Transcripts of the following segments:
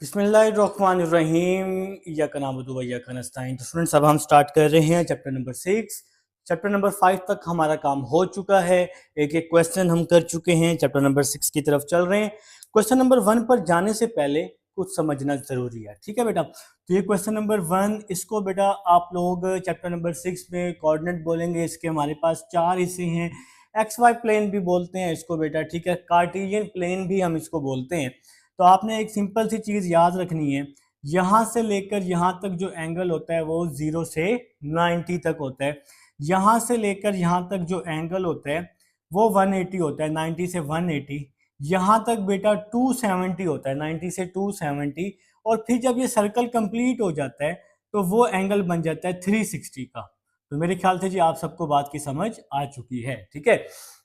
बिस्मिल्लाहिर्रहमानिर्रहीम इय्याका नअबुदु व इय्याका नस्तईन। तो स्टूडेंट्स, अब हम स्टार्ट कर रहे हैं चैप्टर नंबर 6। चैप्टर नंबर 5 तक हमारा काम हो चुका है, एक एक क्वेश्चन हम कर चुके हैं, चैप्टर नंबर 6 की तरफ चल रहे हैं। क्वेश्चन नंबर 1 पर जाने से पहले कुछ समझना जरूरी है, ठीक है बेटा। तो ये क्वेश्चन नंबर 1, इसको बेटा आप लोग चैप्टर नंबर 6 में कोऑर्डिनेट बोलेंगे। इसके हमारे पास 4 हिस्से हैं। एक्स वाई प्लेन भी बोलते हैं इसको बेटा, ठीक है। कार्टेशियन प्लेन भी हम इसको बोलते हैं। तो आपने एक सिंपल सी चीज़ याद रखनी है, यहाँ से लेकर यहाँ तक जो एंगल होता है वो 0 से 90 तक होता है। यहाँ से लेकर यहाँ तक जो एंगल होता है वो 180 होता है, 90 से 180। यहाँ तक बेटा 270 होता है, 90 से 270। और फिर जब ये सर्कल कंप्लीट हो जाता है तो वो एंगल बन जाता है 360 का। तो मेरे ख्याल से जी आप सबको बात की समझ आ चुकी है, ठीक है।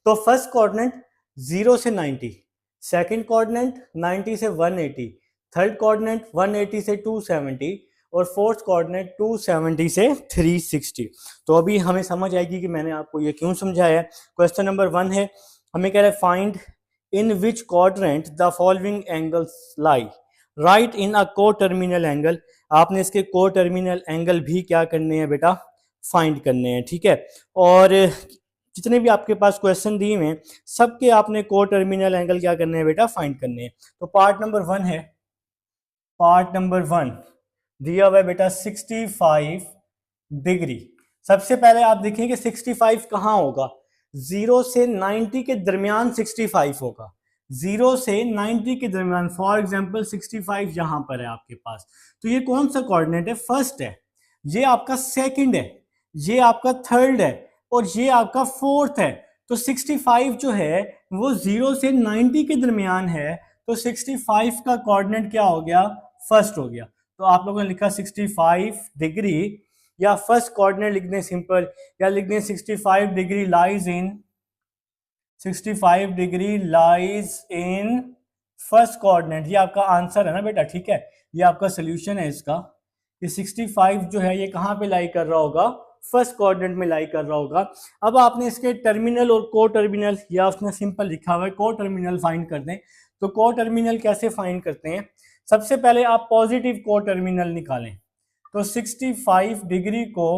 तो फर्स्ट कोऑर्डिनेट 0 से 90, सेकंड कोऑर्डिनेट 90 से 180, थर्ड कोऑर्डिनेट 180 से 270 और फोर्थ कोऑर्डिनेट 270 से 360। तो अभी हमें समझ आएगी कि मैंने आपको ये क्यों समझाया है। क्वेश्चन नंबर 1 है, हमें कह रहा है find in which quadrant the following angles lie. Write in a coterminal angle. आपने इसके को टर्मिनल एंगल भी क्या करने हैं बेटा, फाइंड करने हैं, ठीक है। और जितने भी आपके पास क्वेश्चन दिए हैं सबके आपने को टर्मिनल एंगल क्या करने हैं बेटा, फाइंड करने हैं। तो पार्ट नंबर 1 है, पार्ट नंबर 1 दिया हुआ है बेटा 65 डिग्री। सबसे पहले आप देखें कि 65 कहाँ होगा, 0 से 90 के दरमियान 65 होगा, 0 से 90 के दरमियान। फॉर एग्जांपल 65 यहां पर है आपके पास, तो ये कौन सा कोऑर्डिनेट है, फर्स्ट है, ये आपका सेकंड है, ये आपका थर्ड है और ये आपका फोर्थ है। तो 65 जो है वो 0 से 90 के दरमियान है, तो 65 का कोऑर्डिनेट क्या हो गया, फर्स्ट हो गया। तो आप लोगों ने लिखा 65 डिग्री, या फर्स्ट कोऑर्डिनेट लिख दें सिंपल, या लिख दें 65 degree lies in, 65 degree lies in first coordinate. ये आपका आंसर है ना बेटा, ठीक है, ये आपका सोल्यूशन है इसका। ये 65 जो है ये कहाँ पे लाई कर रहा होगा, फर्स्ट कोऑर्डिनेट में लाई कर रहा होगा। अब आपने इसके टर्मिनल और को टर्मिनल, या उसने सिंपल लिखा हुआ है को टर्मिनल फाइंड कर दें। तो को टर्मिनल कैसे फाइंड करते हैं, सबसे पहले आप पॉजिटिव को टर्मिनल निकालें। तो 65 डिग्री को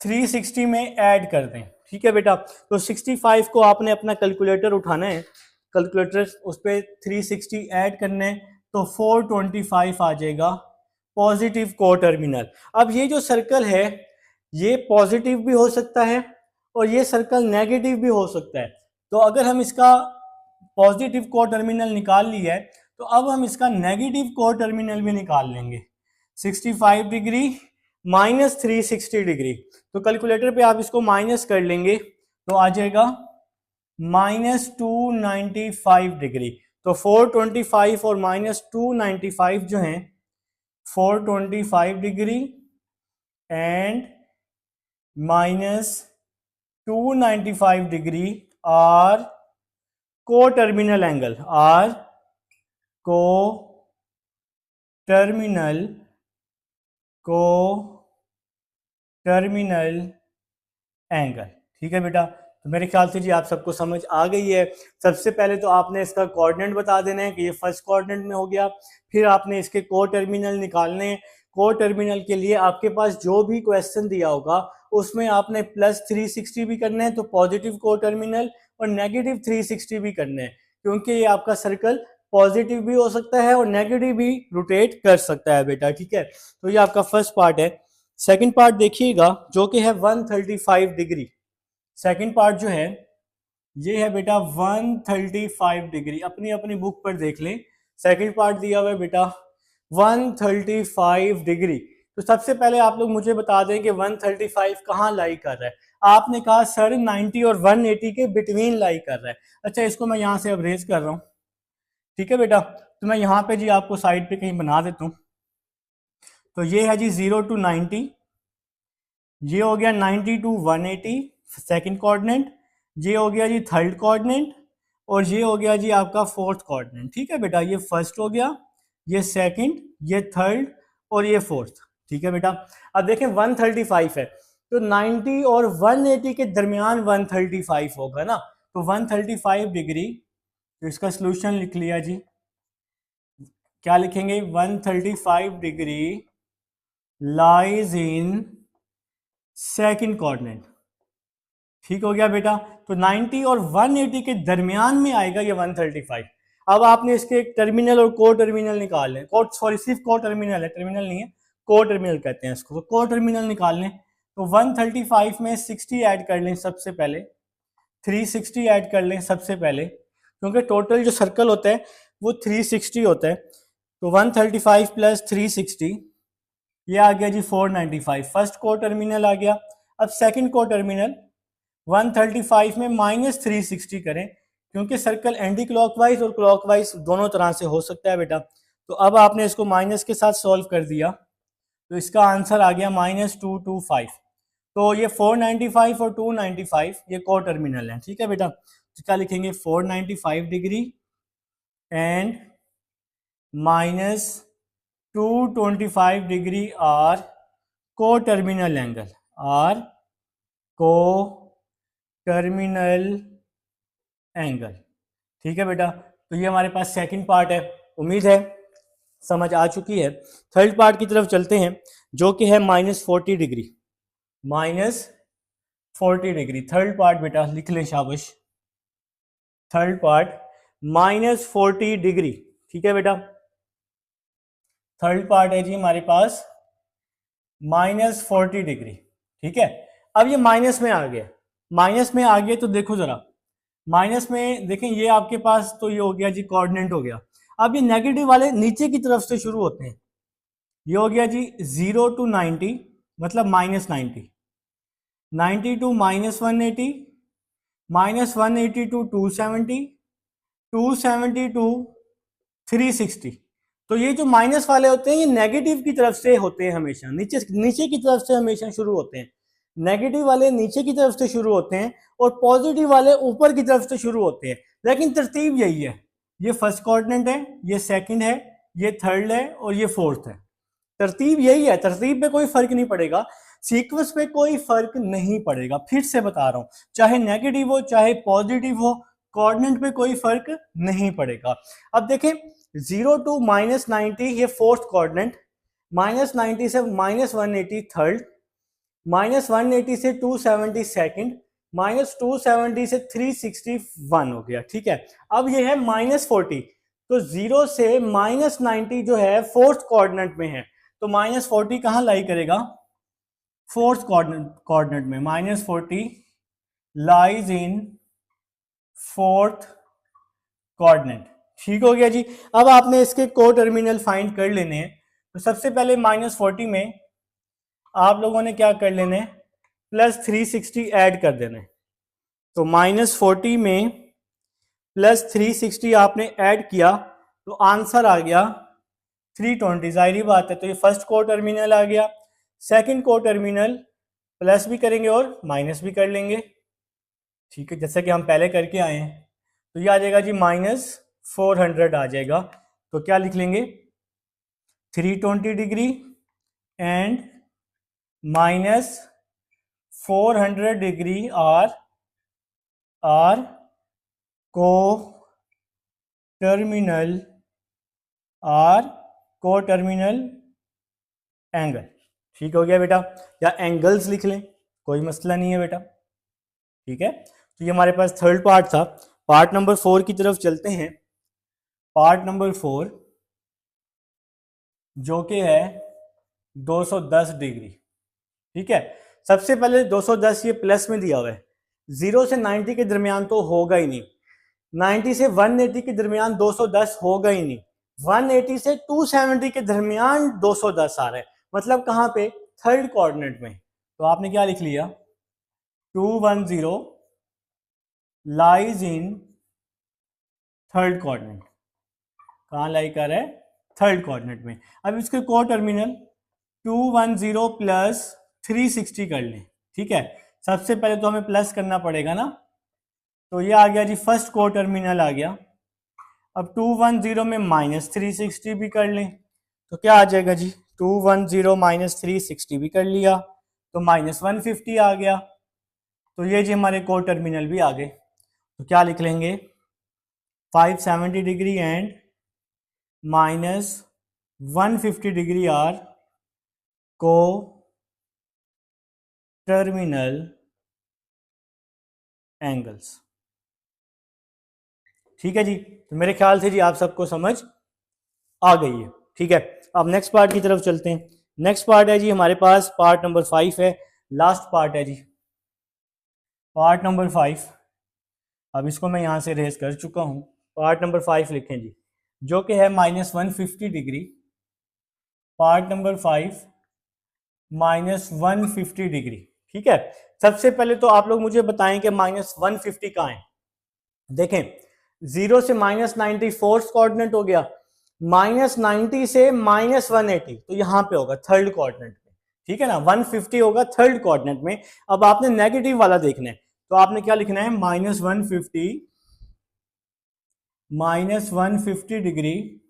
360 में ऐड कर दें, ठीक है बेटा। तो 65 को आपने अपना कैलकुलेटर उठाना है, कैलकुलेटर उस पर 360 ऐड करना है, तो 425 आ जाएगा पॉजिटिव को टर्मिनल। अब ये जो सर्कल है ये पॉजिटिव भी हो सकता है और ये सर्कल नेगेटिव भी हो सकता है। तो अगर हम इसका पॉजिटिव को टर्मिनल निकाल लिया है तो अब हम इसका नेगेटिव को टर्मिनल भी निकाल लेंगे। 65 डिग्री माइनस 360 डिग्री, तो कैलकुलेटर पे आप इसको माइनस कर लेंगे तो आ जाएगा माइनस 295 डिग्री। तो 425 और माइनस 295 जो है 425 degree and minus 295 degree are coterminal angle, are coterminal angle, ठीक है बेटा। तो मेरे ख्याल से जी आप सबको समझ आ गई है। सबसे पहले तो आपने इसका कोऑर्डिनेट बता देना है कि ये फर्स्ट कोऑर्डिनेट में हो गया, फिर आपने इसके को टर्मिनल निकालने हैं। को टर्मिनल के लिए आपके पास जो भी क्वेश्चन दिया होगा उसमें आपने प्लस 360 भी करना है, तो पॉजिटिव को टर्मिनल, और नेगेटिव 360 भी करना है, क्योंकि ये आपका सर्कल पॉजिटिव भी हो सकता है और नेगेटिव भी रोटेट कर सकता है बेटा, ठीक है। तो ये आपका फर्स्ट पार्ट है। सेकंड पार्ट देखिएगा जो कि है 135 डिग्री। सेकंड पार्ट जो है ये है बेटा 135 डिग्री, अपनी अपनी बुक पर देख लें। सेकंड पार्ट दिया हुआ है बेटा 135 डिग्री। तो सबसे पहले आप लोग मुझे बता दें कि 135 कहाँ लाई कर रहा है। आपने कहा सर 90 और 180 के बिटवीन लाई कर रहा है। अच्छा, इसको मैं यहाँ से अब रेज कर रहा हूँ, ठीक है बेटा। तो मैं यहाँ पे जी आपको साइड पे कहीं बना देता हूँ। तो ये है जी 0 to 90, ये हो गया 90 to 180 सेकंड कोऑर्डिनेट, ये हो गया जी थर्ड कोऑर्डिनेट, और ये हो गया जी आपका फोर्थ कोऑर्डिनेट, ठीक है बेटा। ये फर्स्ट हो गया, ये सेकंड, ये थर्ड और ये फोर्थ, ठीक है बेटा। अब देखें 135 है तो 90 और 180 के दरमियान 135 होगा ना, तो 135 डिग्री, तो इसका सोल्यूशन लिख लिया जी क्या लिखेंगे 135 degree lies in second coordinate. ठीक हो गया बेटा। तो 90 और 180 के दरमियान में आएगा ये 135। अब आपने इसके टर्मिनल और को टर्मिनल निकाल लें, सॉरी सिर्फ को टर्मिनल है, टर्मिनल नहीं है, को टर्मिनल कहते हैं इसको। तो को टर्मिनल निकाल लें तो 135 में 60 ऐड कर लें सबसे पहले, 360 ऐड कर लें सबसे पहले, क्योंकि टोटल जो सर्कल होता है वो 360 होता है। तो 135 प्लस 360 ये आ गया जी 495। फर्स्ट को टर्मिनल आ गया। अब सेकंड को टर्मिनल 135 में माइनस 360 करें, क्योंकि सर्कल एंटी क्लॉकवाइज और क्लॉकवाइज दोनों तरह से हो सकता है बेटा। तो अब आपने इसको माइनस के साथ सॉल्व कर दिया तो इसका आंसर आ गया -225। तो ये 495 और 295 ये को टर्मिनल है। ठीक है बेटा। तो क्या लिखेंगे 495 degree and -225 degree are coterminal angle, are coterminal angle. ठीक है बेटा। तो ये हमारे पास सेकंड पार्ट है, उम्मीद है समझ आ चुकी है। थर्ड पार्ट की तरफ चलते हैं जो कि है -40 डिग्री, -40 डिग्री। थर्ड पार्ट बेटा लिख लें, शाबाश। Third part -40 degree. ठीक है बेटा। थर्ड पार्ट है जी हमारे पास -40 डिग्री। ठीक है। अब ये माइनस में आ गया, माइनस में आ गया तो देखो जरा, माइनस में देखें ये आपके पास तो ये हो गया जी कोऑर्डिनेट हो गया। अब ये नेगेटिव वाले नीचे की तरफ से शुरू होते हैं। ये हो गया जी 0 to 90 मतलब -90, 90 to -180, -180 to 270, 270 to 360। तो ये जो माइनस वाले होते हैं ये नेगेटिव की तरफ से होते हैं हमेशा, नीचे नीचे की तरफ से हमेशा शुरू होते हैं। नेगेटिव वाले नीचे की तरफ से शुरू होते हैं और पॉजिटिव वाले ऊपर की तरफ से शुरू होते हैं, लेकिन तरतीब यही है। ये फर्स्ट कोऑर्डिनेट है, ये सेकंड है, ये थर्ड है और ये फोर्थ है। तरतीब यही है, तरतीब पे कोई फर्क नहीं पड़ेगा, सीक्वेंस पे कोई फर्क नहीं पड़ेगा। फिर से बता रहा हूं, चाहे नेगेटिव हो चाहे पॉजिटिव हो, कोऑर्डिनेट पे कोई फर्क नहीं पड़ेगा। अब देखें 0 to -90 ये फोर्थ कोऑर्डिनेट, -90 से -180 थर्ड, -180 से 270 सेकंड, -270 से 361 हो गया। ठीक है। अब ये है -40, तो 0 से -90 जो है फोर्थ कोऑर्डिनेट में है, तो -40 कहाँ लाई करेगा, फोर्थ कोऑर्डिनेट में। -40 लाइज इन फोर्थ कोऑर्डिनेट। ठीक हो गया जी। अब आपने इसके को टर्मिनल फाइंड कर लेने हैं। तो सबसे पहले -40 में आप लोगों ने क्या कर लेने, प्लस 360 ऐड कर देने। तो -40 में प्लस 360 आपने ऐड किया तो आंसर आ गया 320। जाहिर बात है, तो ये फर्स्ट को टर्मिनल आ गया। सेकंड को टर्मिनल प्लस भी करेंगे और माइनस भी कर लेंगे। ठीक है, जैसे कि हम पहले करके आए हैं। तो ये आ जाएगा जी -400 आ जाएगा। तो क्या लिख लेंगे 320 degree and -400 degree are coterminal angle. ठीक हो गया बेटा, या एंगल्स लिख लें, कोई मसला नहीं है बेटा। ठीक है। तो ये हमारे पास थर्ड पार्ट था। पार्ट नंबर 4 की तरफ चलते हैं। पार्ट नंबर 4 जो कि है 210 डिग्री। ठीक है। सबसे पहले 210 ये प्लस में दिया हुआ है, 0 से 90 के दरमियान तो होगा ही नहीं, 90 से 180 के दरमियान 210 होगा ही नहीं, 180 से 270 के दरमियान 210 आ रहा है, मतलब कहां पे, थर्ड कोऑर्डिनेट में। तो आपने क्या लिख लिया 210 लाइज इन थर्ड कोऑर्डिनेट। कहां लाई कर है, थर्ड कोऑर्डिनेट में। अब इसके को टर्मिनल 210 प्लस 360 कर लें। ठीक है। सबसे पहले तो हमें प्लस करना पड़ेगा ना, तो ये आ गया जी फर्स्ट को टर्मिनल आ गया। अब 210 में -360 भी कर लें तो क्या आ जाएगा जी 210 -360 भी कर लिया तो -150 आ गया। तो ये जी हमारे को टर्मिनल भी आ गए। तो क्या लिख लेंगे 570 degree and minus 150 degree are coterminal angles. ठीक है जी, तो मेरे ख्याल से जी आप सबको समझ आ गई है। ठीक है, अब नेक्स्ट पार्ट की तरफ चलते हैं। नेक्स्ट पार्ट है जी हमारे पास पार्ट नंबर 5 है, लास्ट पार्ट है जी, पार्ट नंबर 5। अब इसको मैं यहां से रेज कर चुका हूं। पार्ट नंबर 5 लिखें जी, जो कि है minus 150 degree. Part number 5 minus 150 degree. ठीक है, सबसे पहले तो आप लोग मुझे बताएं कि माइनस 150 कहाँ है। देखें, 0 से माइनस 90 फोर्थ कोऑर्डिनेट हो गया, माइनस 90 से माइनस 180 तो यहां पे होगा थर्ड कोऑर्डिनेट में। ठीक है ना, 150 होगा थर्ड कोऑर्डिनेट में। अब आपने नेगेटिव वाला देखना है, तो आपने क्या लिखना है, minus 150 degree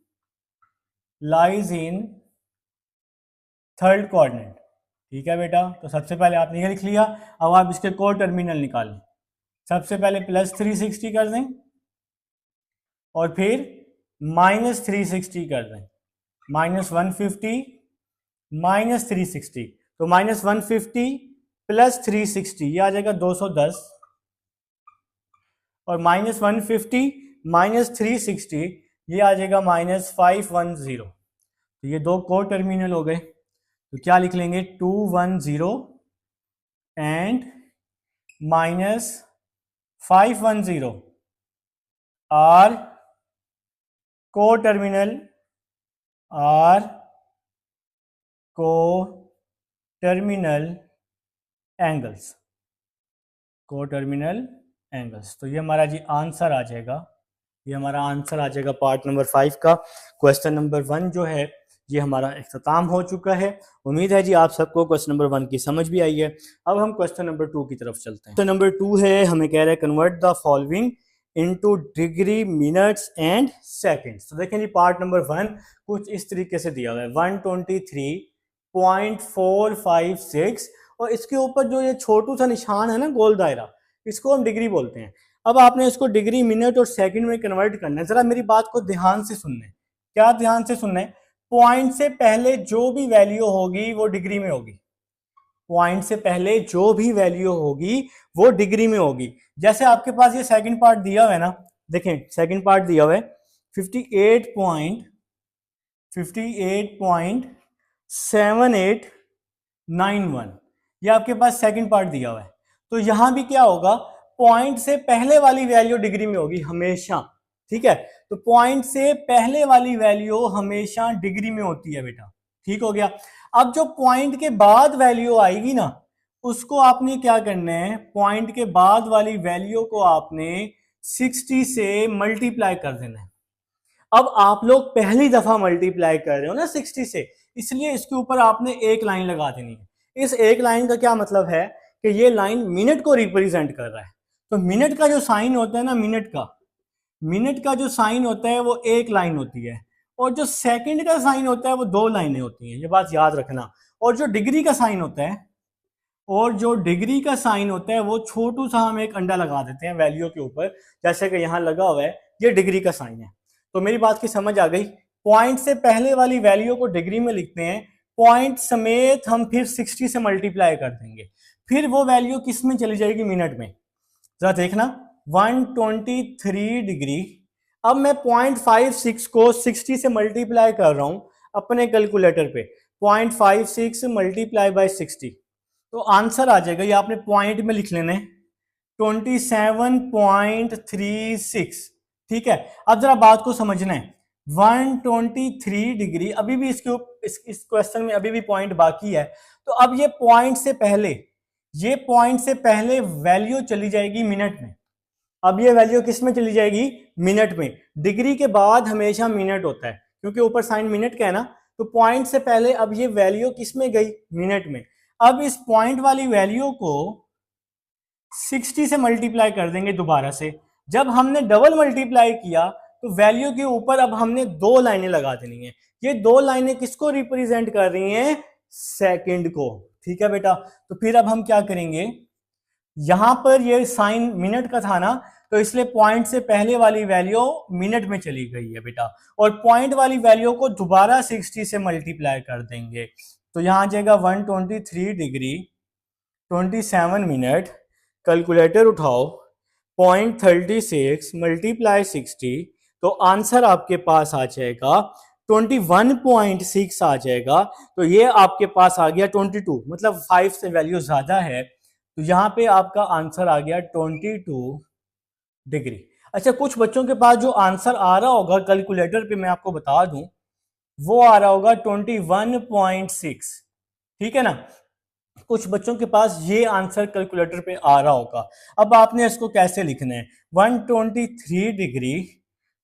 lies in third coordinate. ठीक है बेटा, तो सबसे पहले आपने ये लिख लिया। अब आप इसके को टर्मिनल निकालें। सबसे पहले प्लस 360 कर दें और फिर माइनस 360 कर दें। माइनस 150 माइनस 360, तो माइनस 150 प्लस 360 ये आ जाएगा 210, और माइनस 150 माइनस 360 ये आ जाएगा माइनस 510। तो ये दो को टर्मिनल हो गए, तो क्या लिख लेंगे, 210 एंड माइनस 510 आर को terminal, are coterminal angles, को टर्मिनल एंगल्स। तो ये हमारा जी आंसर आ जाएगा, ये हमारा आंसर आ जाएगा पार्ट नंबर 5 का। क्वेश्चन नंबर 1 जो है ये हमारा इख्तिताम हो चुका है। उम्मीद है जी आप सबको क्वेश्चन नंबर 1 की समझ भी आई है। अब हम क्वेश्चन नंबर 2 की तरफ चलते हैं। क्वेश्चन नंबर 2 है, हमें कह रहा है convert the following into degree, minutes and seconds. तो देखें जी पार्ट नंबर 1 कुछ इस तरीके से दिया हुआ है, 123.456, और इसके ऊपर जो ये छोटू सा निशान है ना गोल दायरा, इसको हम डिग्री बोलते हैं। अब आपने इसको डिग्री, मिनट और सेकंड में कन्वर्ट करना है। जरा मेरी बात को ध्यान से सुनना है। क्या ध्यान से सुनना है, पॉइंट से पहले जो भी वैल्यू होगी वो डिग्री में होगी। पॉइंट से पहले जो भी वैल्यू होगी वो डिग्री में होगी। जैसे आपके पास ये सेकंड पार्ट दिया हुआ है ना, देखें सेकंड पार्ट दिया हुआ है 58.7891, ये आपके पास सेकंड पार्ट दिया हुआ है। तो यहां भी क्या होगा, पॉइंट से पहले वाली वैल्यू डिग्री में होगी हमेशा। ठीक है, तो पॉइंट से पहले वाली वैल्यू हमेशा डिग्री में होती है बेटा। ठीक हो गया। अब जो पॉइंट के बाद वैल्यू आएगी ना, उसको आपने क्या करना है, पॉइंट के बाद वाली वैल्यू को आपने 60 से मल्टीप्लाई कर देना है। अब आप लोग पहली दफा मल्टीप्लाई कर रहे हो ना 60 से, इसलिए इसके ऊपर आपने एक लाइन लगा देनी है। इस एक लाइन का क्या मतलब है कि ये लाइन मिनट को रिप्रेजेंट कर रहा है। तो मिनट का जो साइन होता है ना, मिनट का जो साइन होता है वो एक लाइन होती है, और जो सेकंड का साइन होता है वो दो लाइनें होती हैं, ये बात याद रखना। और जो डिग्री का साइन होता है, वो छोटू सा हम एक अंडा लगा देते हैं वैल्यू के ऊपर, जैसे कि यहां लगा हुआ है, ये डिग्री का साइन है। तो मेरी बात की समझ आ गई। पॉइंट से पहले वाली वैल्यू को डिग्री में लिखते हैं, पॉइंट समेत हम फिर 60 से मल्टीप्लाई कर देंगे, फिर वो वैल्यू किस में चली जाएगी, मिनट में। जरा देखना, 123 डिग्री। अब मैं 0.56 को 60 से मल्टीप्लाई कर रहा हूं अपने कैलकुलेटर पे, 0.56 मल्टीप्लाई बाय 60, तो आंसर आ जाएगा, ये आपने पॉइंट में लिख लेना है, 27.36। ठीक है, अब जरा बात को समझना है, 123 डिग्री, अभी भी इसके इस क्वेश्चन में अभी भी पॉइंट बाकी है। तो अब ये पॉइंट से पहले वैल्यू चली जाएगी मिनट में। अब ये वैल्यू किस में चली जाएगी, मिनट में। डिग्री के बाद हमेशा मिनट होता है, क्योंकि ऊपर साइन मिनट का है ना, तो पॉइंट से पहले अब ये वैल्यू किस में गई, मिनट में। अब इस पॉइंट वाली वैल्यू को 60 से मल्टीप्लाई कर देंगे दोबारा से। जब हमने डबल मल्टीप्लाई किया तो वैल्यू के ऊपर अब हमने दो लाइनें लगा देनी है। ये दो लाइनें किसको रिप्रेजेंट कर रही हैं, सेकंड को। ठीक है बेटा, तो फिर अब हम क्या करेंगे, यहां पर ये साइन मिनट का था ना, तो इसलिए पॉइंट से पहले वाली वैल्यू मिनट में चली गई है बेटा, और पॉइंट वाली वैल्यू को दोबारा 60 से मल्टीप्लाई कर देंगे, तो यहां आ जाएगा 123 डिग्री 27 मिनट। कैलकुलेटर उठाओ, 0.36 मल्टीप्लाई 60, तो आंसर आपके पास आ जाएगा 21.6 आ जाएगा। तो ये आपके पास आ गया 22, मतलब 5 से वैल्यू ज्यादा है, तो यहाँ पे आपका आंसर आ गया 22 डिग्री। अच्छा, कुछ बच्चों के पास जो आंसर आ रहा होगा कैलकुलेटर पे, मैं आपको बता दूं, वो आ रहा होगा 21.6, ठीक है ना। कुछ बच्चों के पास ये आंसर कैलकुलेटर पे आ रहा होगा। अब आपने इसको कैसे लिखना है, 123 डिग्री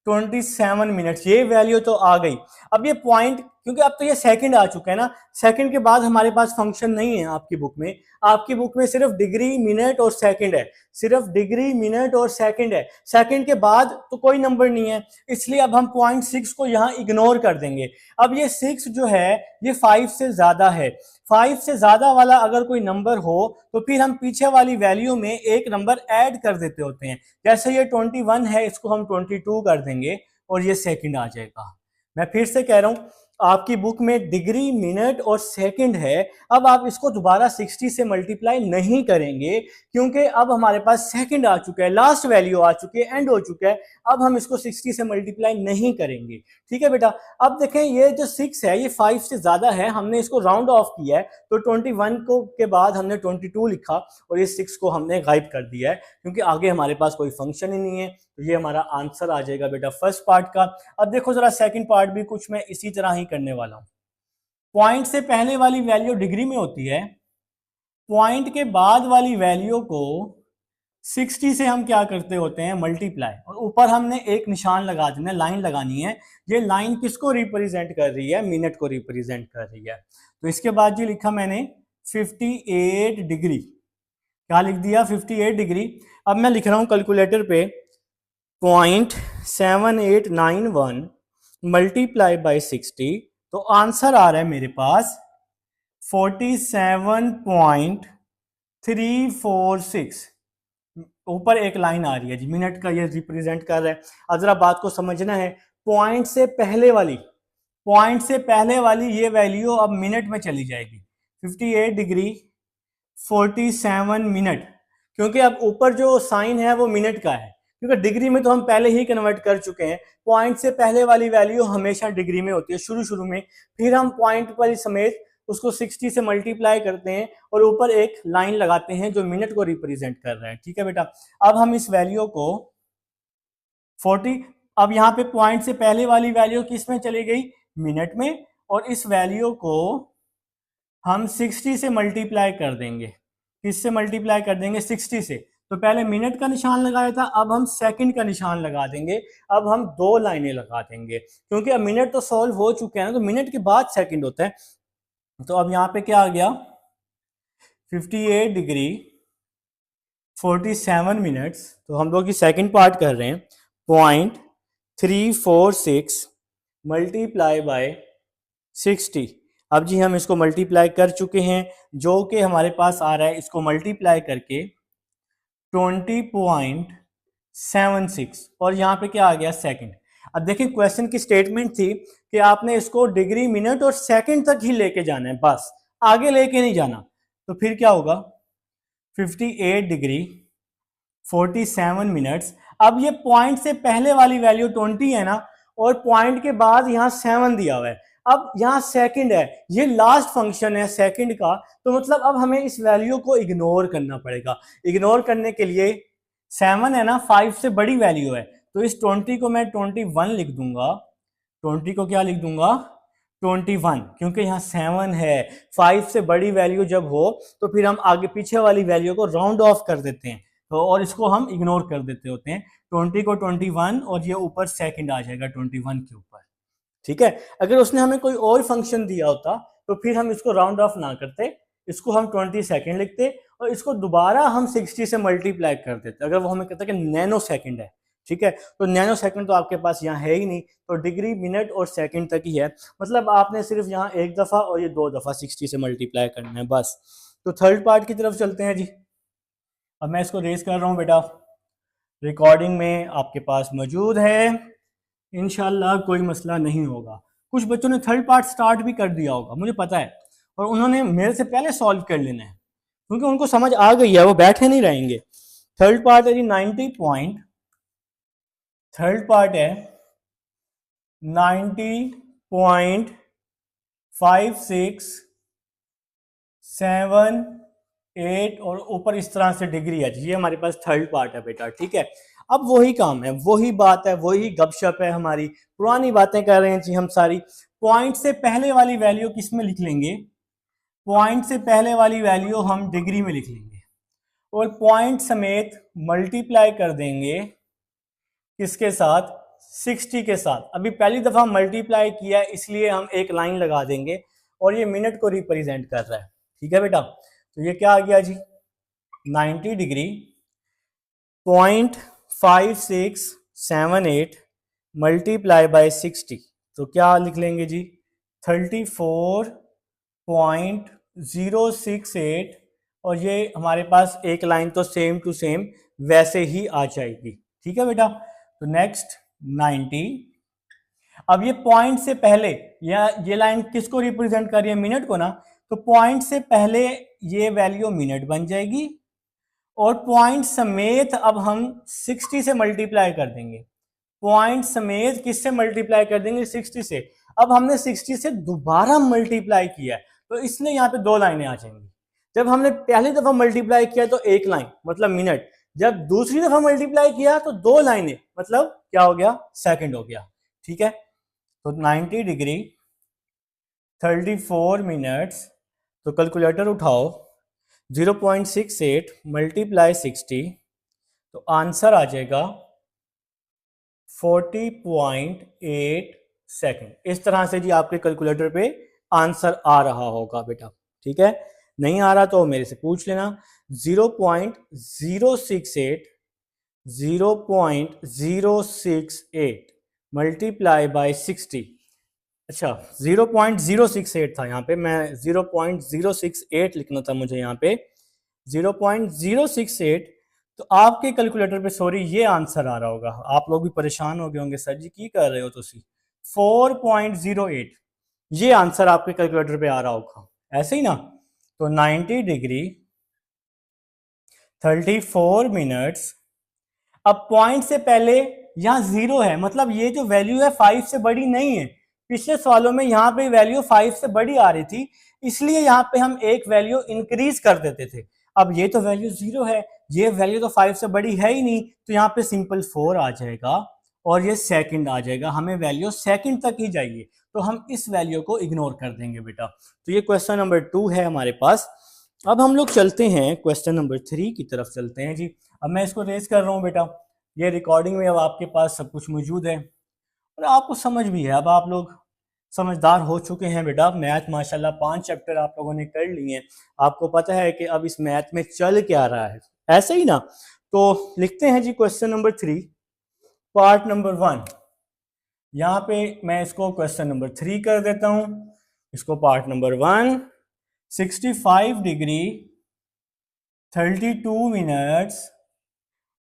27 मिनट्स, ये वैल्यू तो आ गई। अब ये पॉइंट, क्योंकि अब तो ये सेकंड आ चुका है ना, सेकंड के बाद हमारे पास फंक्शन नहीं है आपकी बुक में। आपकी बुक में सिर्फ डिग्री मिनट और सेकंड है, सिर्फ डिग्री मिनट और सेकंड है, सेकंड के बाद तो कोई नंबर नहीं है, इसलिए अब हम 0.6 को यहाँ इग्नोर कर देंगे। अब ये 6 जो है ये 5 से ज्यादा है, 5 से ज्यादा वाला अगर कोई नंबर हो तो फिर हम पीछे वाली वैल्यू में एक नंबर ऐड कर देते होते हैं। जैसे ये 21 है, इसको हम 22 कर देंगे और ये सेकंड आ जाएगा। मैं फिर से कह रहा हूं, आपकी बुक में डिग्री मिनट और सेकंड है, अब आप इसको दोबारा 60 से मल्टीप्लाई नहीं करेंगे, क्योंकि अब हमारे पास सेकंड आ चुका है, लास्ट वैल्यू आ चुकी है, एंड हो चुका है। अब हम इसको 60 से मल्टीप्लाई नहीं करेंगे, ठीक है बेटा। अब देखें, ये जो 6 है ये 5 से ज्यादा है, हमने इसको राउंड ऑफ किया है, तो 21 को के बाद हमने 22 लिखा और ये 6 को हमने गायब कर दिया है, क्योंकि आगे हमारे पास कोई फंक्शन ही नहीं है। तो ये हमारा आंसर आ जाएगा बेटा फर्स्ट पार्ट का। अब देखो जरा सेकंड पार्ट भी कुछ मैं इसी तरह ही करने वाला हूं। पॉइंट से पहले वाली वैल्यू डिग्री में होती है, पॉइंट के बाद वाली वैल्यू को 60 से हम क्या करते होते हैं, मल्टीप्लाई, और ऊपर हमने एक निशान लगा देना, लाइन लगानी है। ये लाइन किसको रिप्रेजेंट कर रही है, मिनट को रिप्रेजेंट कर रही है। तो इसके बाद जी लिखा मैंने 58 डिग्री, क्या लिख दिया, 58 डिग्री। अब मैं लिख रहा हूं कैलकुलेटर पे 0.7891 मल्टीप्लाई बाई 60, तो आंसर आ रहा है मेरे पास 47.346। ऊपर एक लाइन आ रही है जी, मिनट का ये रिप्रेजेंट कर रहा है। अब जरा बात को समझना है, पॉइंट से पहले वाली, पॉइंट से पहले वाली ये वैल्यू अब मिनट में चली जाएगी, 58 डिग्री 47 मिनट, क्योंकि अब ऊपर जो साइन है वो मिनट का है, क्योंकि डिग्री में तो हम पहले ही कन्वर्ट कर चुके हैं। पॉइंट से पहले वाली वैल्यू हमेशा डिग्री में होती है शुरू में, फिर हम पॉइंट पर समेत उसको 60 से मल्टीप्लाई करते हैं और ऊपर एक लाइन लगाते हैं जो मिनट को रिप्रेजेंट कर रहा है, ठीक है बेटा। अब हम इस वैल्यू को 40, अब यहाँ पे पॉइंट से पहले वाली वैल्यू किस में चली गई, मिनट में, और इस वैल्यू को हम 60 से मल्टीप्लाई कर देंगे। किससे मल्टीप्लाई कर देंगे, 60 से। तो पहले मिनट का निशान लगाया था, अब हम सेकंड का निशान लगा देंगे। अब हम दो लाइनें लगा देंगे, क्योंकि अब मिनट तो सॉल्व हो चुके हैं ना, तो मिनट के बाद सेकंड होता है। तो अब यहाँ पे क्या आ गया, 58 डिग्री 47 मिनट्स। तो हम लोग की सेकंड पार्ट कर रहे हैं, 0.346 मल्टीप्लाई बाय 60। अब जी हम इसको मल्टीप्लाई कर चुके हैं, जो कि हमारे पास आ रहा है, इसको मल्टीप्लाई करके 20.76, और यहाँ पे क्या आ गया, सेकंड। अब देखिए क्वेश्चन की स्टेटमेंट थी कि आपने इसको डिग्री मिनट और सेकंड तक ही लेके जाना है, बस आगे लेके नहीं जाना। तो फिर क्या होगा, 58 डिग्री 47 मिनट्स। अब ये पॉइंट से पहले वाली वैल्यू 20 है ना, और पॉइंट के बाद यहाँ 7 दिया हुआ है। अब यहाँ सेकंड है, ये लास्ट फंक्शन है सेकंड का, तो मतलब अब हमें इस वैल्यू को इग्नोर करना पड़ेगा। इग्नोर करने के लिए 7 है ना, 5 से बड़ी वैल्यू है, तो इस 20 को मैं 21 लिख दूंगा। 20 को क्या लिख दूंगा, 21, क्योंकि यहाँ 7 है। 5 से बड़ी वैल्यू जब हो तो फिर हम आगे पीछे वाली वैल्यू को राउंड ऑफ कर देते हैं, तो और इसको हम इग्नोर कर देते होते हैं। 20 को 21 और ये ऊपर सेकंड आ जाएगा 21 के ऊपर, ठीक है। अगर उसने हमें कोई और फंक्शन दिया होता तो फिर हम इसको राउंड ऑफ ना करते, इसको हम 20 सेकंड लिखते और इसको दोबारा हम 60 से मल्टीप्लाई कर देते, अगर वो हमें कहता कि नैनो सेकंड है, ठीक है। तो नैनो सेकंड तो आपके पास यहाँ है ही नहीं, तो डिग्री मिनट और सेकंड तक ही है, मतलब आपने सिर्फ यहाँ एक दफा और ये दो दफा 60 से मल्टीप्लाई करना है बस। तो थर्ड पार्ट की तरफ चलते हैं जी। अब मैं इसको रेस कर रहा हूँ बेटा, रिकॉर्डिंग में आपके पास मौजूद है, इंशाल्लाह कोई मसला नहीं होगा। कुछ बच्चों ने थर्ड पार्ट स्टार्ट भी कर दिया होगा, मुझे पता है, और उन्होंने मेरे से पहले सॉल्व कर लेना है क्योंकि उनको समझ आ गई है, वो बैठे नहीं रहेंगे। थर्ड पार्ट है जी 90 पॉइंट, थर्ड पार्ट है 90.5678 और ऊपर इस तरह से डिग्री है, ये हमारे पास थर्ड पार्ट है बेटा, ठीक है। अब वही काम है, वही बात है, वही गपशप है, हमारी पुरानी बातें कर रहे हैं जी हम सारी। पॉइंट से पहले वाली वैल्यू किस में लिख लेंगे? पॉइंट से पहले वाली वैल्यू हम डिग्री में लिख लेंगे और पॉइंट समेत मल्टीप्लाई कर देंगे किसके साथ? 60 के साथ। अभी पहली दफा मल्टीप्लाई किया इसलिए हम एक लाइन लगा देंगे और ये मिनट को रिप्रेजेंट कर रहा है, ठीक है बेटा। तो ये क्या आ गया जी? 90 डिग्री 0.5678 मल्टीप्लाई बाय 60, तो क्या लिख लेंगे जी? 34.068 और ये हमारे पास एक लाइन तो सेम टू सेम वैसे ही आ जाएगी, ठीक है बेटा। तो नेक्स्ट 90, अब ये पॉइंट से पहले या ये लाइन किसको रिप्रेजेंट कर रही है? मिनट को ना, तो पॉइंट से पहले ये वैल्यू मिनट बन जाएगी और पॉइंट समेत अब हम 60 से मल्टीप्लाई कर देंगे। पॉइंट समेत किससे मल्टीप्लाई कर देंगे? 60 से। अब हमने 60 से दोबारा मल्टीप्लाई किया है तो इसलिए यहाँ पे दो लाइनें आ जाएंगी। जब हमने पहली दफा मल्टीप्लाई किया तो एक लाइन मतलब मिनट, जब दूसरी दफा मल्टीप्लाई किया तो दो लाइनें मतलब क्या हो गया? सेकंड हो गया, ठीक है। तो 90 डिग्री 34 मिनट्स, तो कैलकुलेटर उठाओ, 0.68 मल्टीप्लाई 60, तो आंसर आ जाएगा 40.8 सेकंड। इस तरह से जी आपके कैलकुलेटर पे आंसर आ रहा होगा बेटा, ठीक है। नहीं आ रहा तो मेरे से पूछ लेना। 0.068 मल्टीप्लाई बाय 60, अच्छा 0.068 था यहाँ पे, मैं 0.068 लिखना था मुझे यहाँ पे 0.068। तो आपके कैलकुलेटर पे सॉरी ये आंसर आ रहा होगा, आप लोग भी परेशान हो गए होंगे, सर जी की कर रहे हो तुसी? 4.08 ये आंसर आपके कैलकुलेटर पे आ रहा होगा, ऐसे ही ना। तो 90 डिग्री 34 मिनट्स, अब पॉइंट से पहले यहाँ जीरो है, मतलब ये जो वैल्यू है 5 से बड़ी नहीं है। पिछले सवालों में यहाँ पे वैल्यू 5 से बड़ी आ रही थी, इसलिए यहाँ पे हम एक वैल्यू इंक्रीज कर देते थे। अब ये तो वैल्यू जीरो है, ये वैल्यू तो 5 से बड़ी है ही नहीं, तो यहाँ पे सिंपल 4 आ जाएगा और ये सेकंड आ जाएगा। हमें वैल्यू सेकंड तक ही चाहिए, तो हम इस वैल्यू को इग्नोर कर देंगे बेटा। तो ये क्वेश्चन नंबर 2 है हमारे पास। अब हम लोग चलते हैं क्वेश्चन नंबर 3 की तरफ चलते हैं जी। अब मैं इसको रेज कर रहा हूँ बेटा, ये रिकॉर्डिंग में अब आपके पास सब कुछ मौजूद है और आपको समझ भी है। अब आप लोग समझदार हो चुके हैं बेटा, मैथ माशाल्लाह 5 चैप्टर आप लोगों ने कर लिए हैं, आपको पता है कि अब इस मैथ में चल क्या रहा है, ऐसे ही ना। तो लिखते हैं जी क्वेश्चन नंबर 3 पार्ट नंबर 1। यहाँ पे मैं इसको क्वेश्चन नंबर 3 कर देता हूँ, इसको पार्ट नंबर 1। 65 डिग्री 32 मिनट्स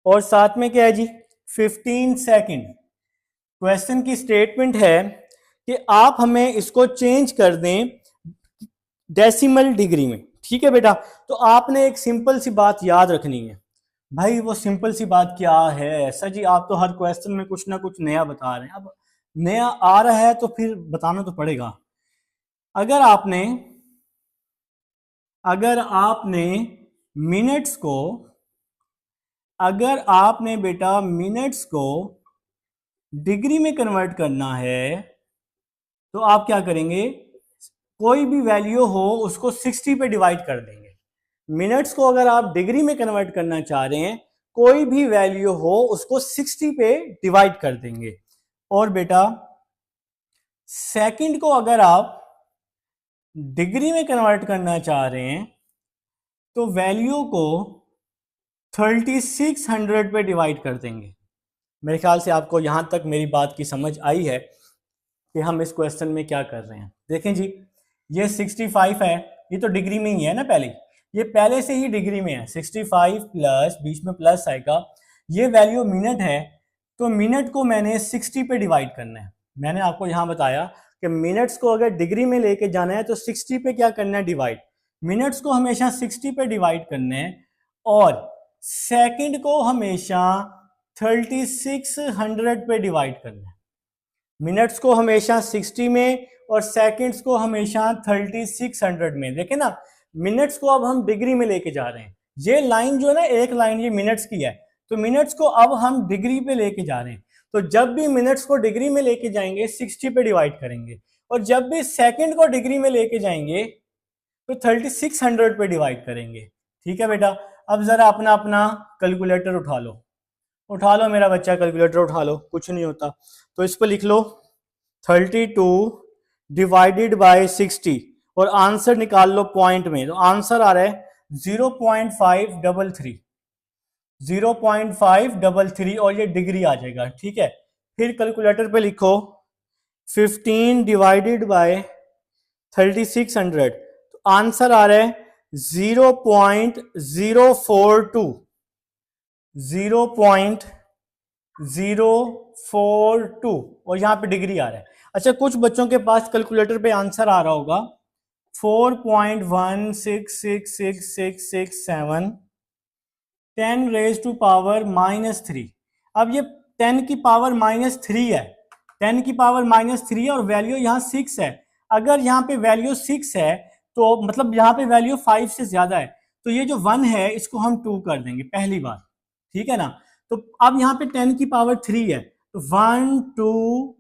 और साथ में क्या है जी 15 सेकंड। क्वेश्चन की स्टेटमेंट है कि आप हमें इसको चेंज कर दें डेसिमल डिग्री में, ठीक है बेटा। तो आपने एक सिंपल सी बात याद रखनी है भाई, वो सिंपल सी बात क्या है? ऐसा जी आप तो हर क्वेश्चन में कुछ ना कुछ नया बता रहे हैं, अब नया आ रहा है तो फिर बताना तो पड़ेगा। अगर आपने मिनट्स को, अगर आपने बेटा मिनट्स को डिग्री में कन्वर्ट करना है तो आप क्या करेंगे? कोई भी वैल्यू हो उसको 60 पे डिवाइड कर देंगे। मिनट्स को अगर आप डिग्री में कन्वर्ट करना चाह रहे हैं, कोई भी वैल्यू हो उसको 60 पे डिवाइड कर देंगे। और बेटा सेकंड को अगर आप डिग्री में कन्वर्ट करना चाह रहे हैं तो वैल्यू को 3600 पे डिवाइड कर देंगे। मेरे ख्याल से आपको यहां तक मेरी बात की समझ आई है कि हम इस क्वेश्चन में क्या कर रहे हैं। देखें जी, ये 65 है, ये तो डिग्री में ही है ना, पहले ये पहले से ही डिग्री में है। 65 प्लस बीच में प्लस आएगा, ये वैल्यू मिनट है, तो मिनट को मैंने 60 पे डिवाइड करना है। मैंने आपको यहाँ बताया कि मिनट्स को अगर डिग्री में लेके जाना है तो 60 पे क्या करना है, डिवाइड। मिनट्स को हमेशा 60 पे डिवाइड करना है और सेकंड को हमेशा 3600 पे डिवाइड करना है। मिनट्स को हमेशा 60 में और सेकंड्स को हमेशा 3600 में। देखें ना, मिनट्स को अब हम डिग्री में लेके जा रहे हैं। ये लाइन जो है ना, एक लाइन ये मिनट्स की है, तो मिनट्स को अब हम डिग्री पे लेके जा रहे हैं। तो जब भी मिनट्स को डिग्री में लेके जाएंगे 60 पे डिवाइड करेंगे, और जब भी सेकंड को डिग्री में लेके जाएंगे तो 3600 पे डिवाइड करेंगे। ठीक है बेटा, अब जरा अपना अपना कैलकुलेटर उठा लो मेरा बच्चा, कैलकुलेटर उठा लो, कुछ नहीं होता। तो इस पर लिख लो 32 डिवाइडेड बाय 60 और आंसर निकाल लो पॉइंट में। तो आंसर आ रहा है 0.533, 0.533 और ये डिग्री आ जाएगा। ठीक है, फिर कैलकुलेटर पे लिखो 15 डिवाइडेड बाय 3600, तो आंसर आ रहा है 0.042, 0.042 और यहाँ पे डिग्री आ रहा है। अच्छा, कुछ बच्चों के पास कैलकुलेटर पे आंसर आ रहा होगा 4.166667 10 रेज टू पावर -3। अब ये 10 की पावर -3 है, 10 की पावर -3 है और वैल्यू यहाँ 6 है। अगर यहाँ पे वैल्यू 6 है तो मतलब यहाँ पे वैल्यू 5 से ज्यादा है, तो ये जो 1 है इसको हम 2 कर देंगे पहली बार। ठीक है ना, तो अब यहाँ पे 10 की पावर 3 है, तो 1 2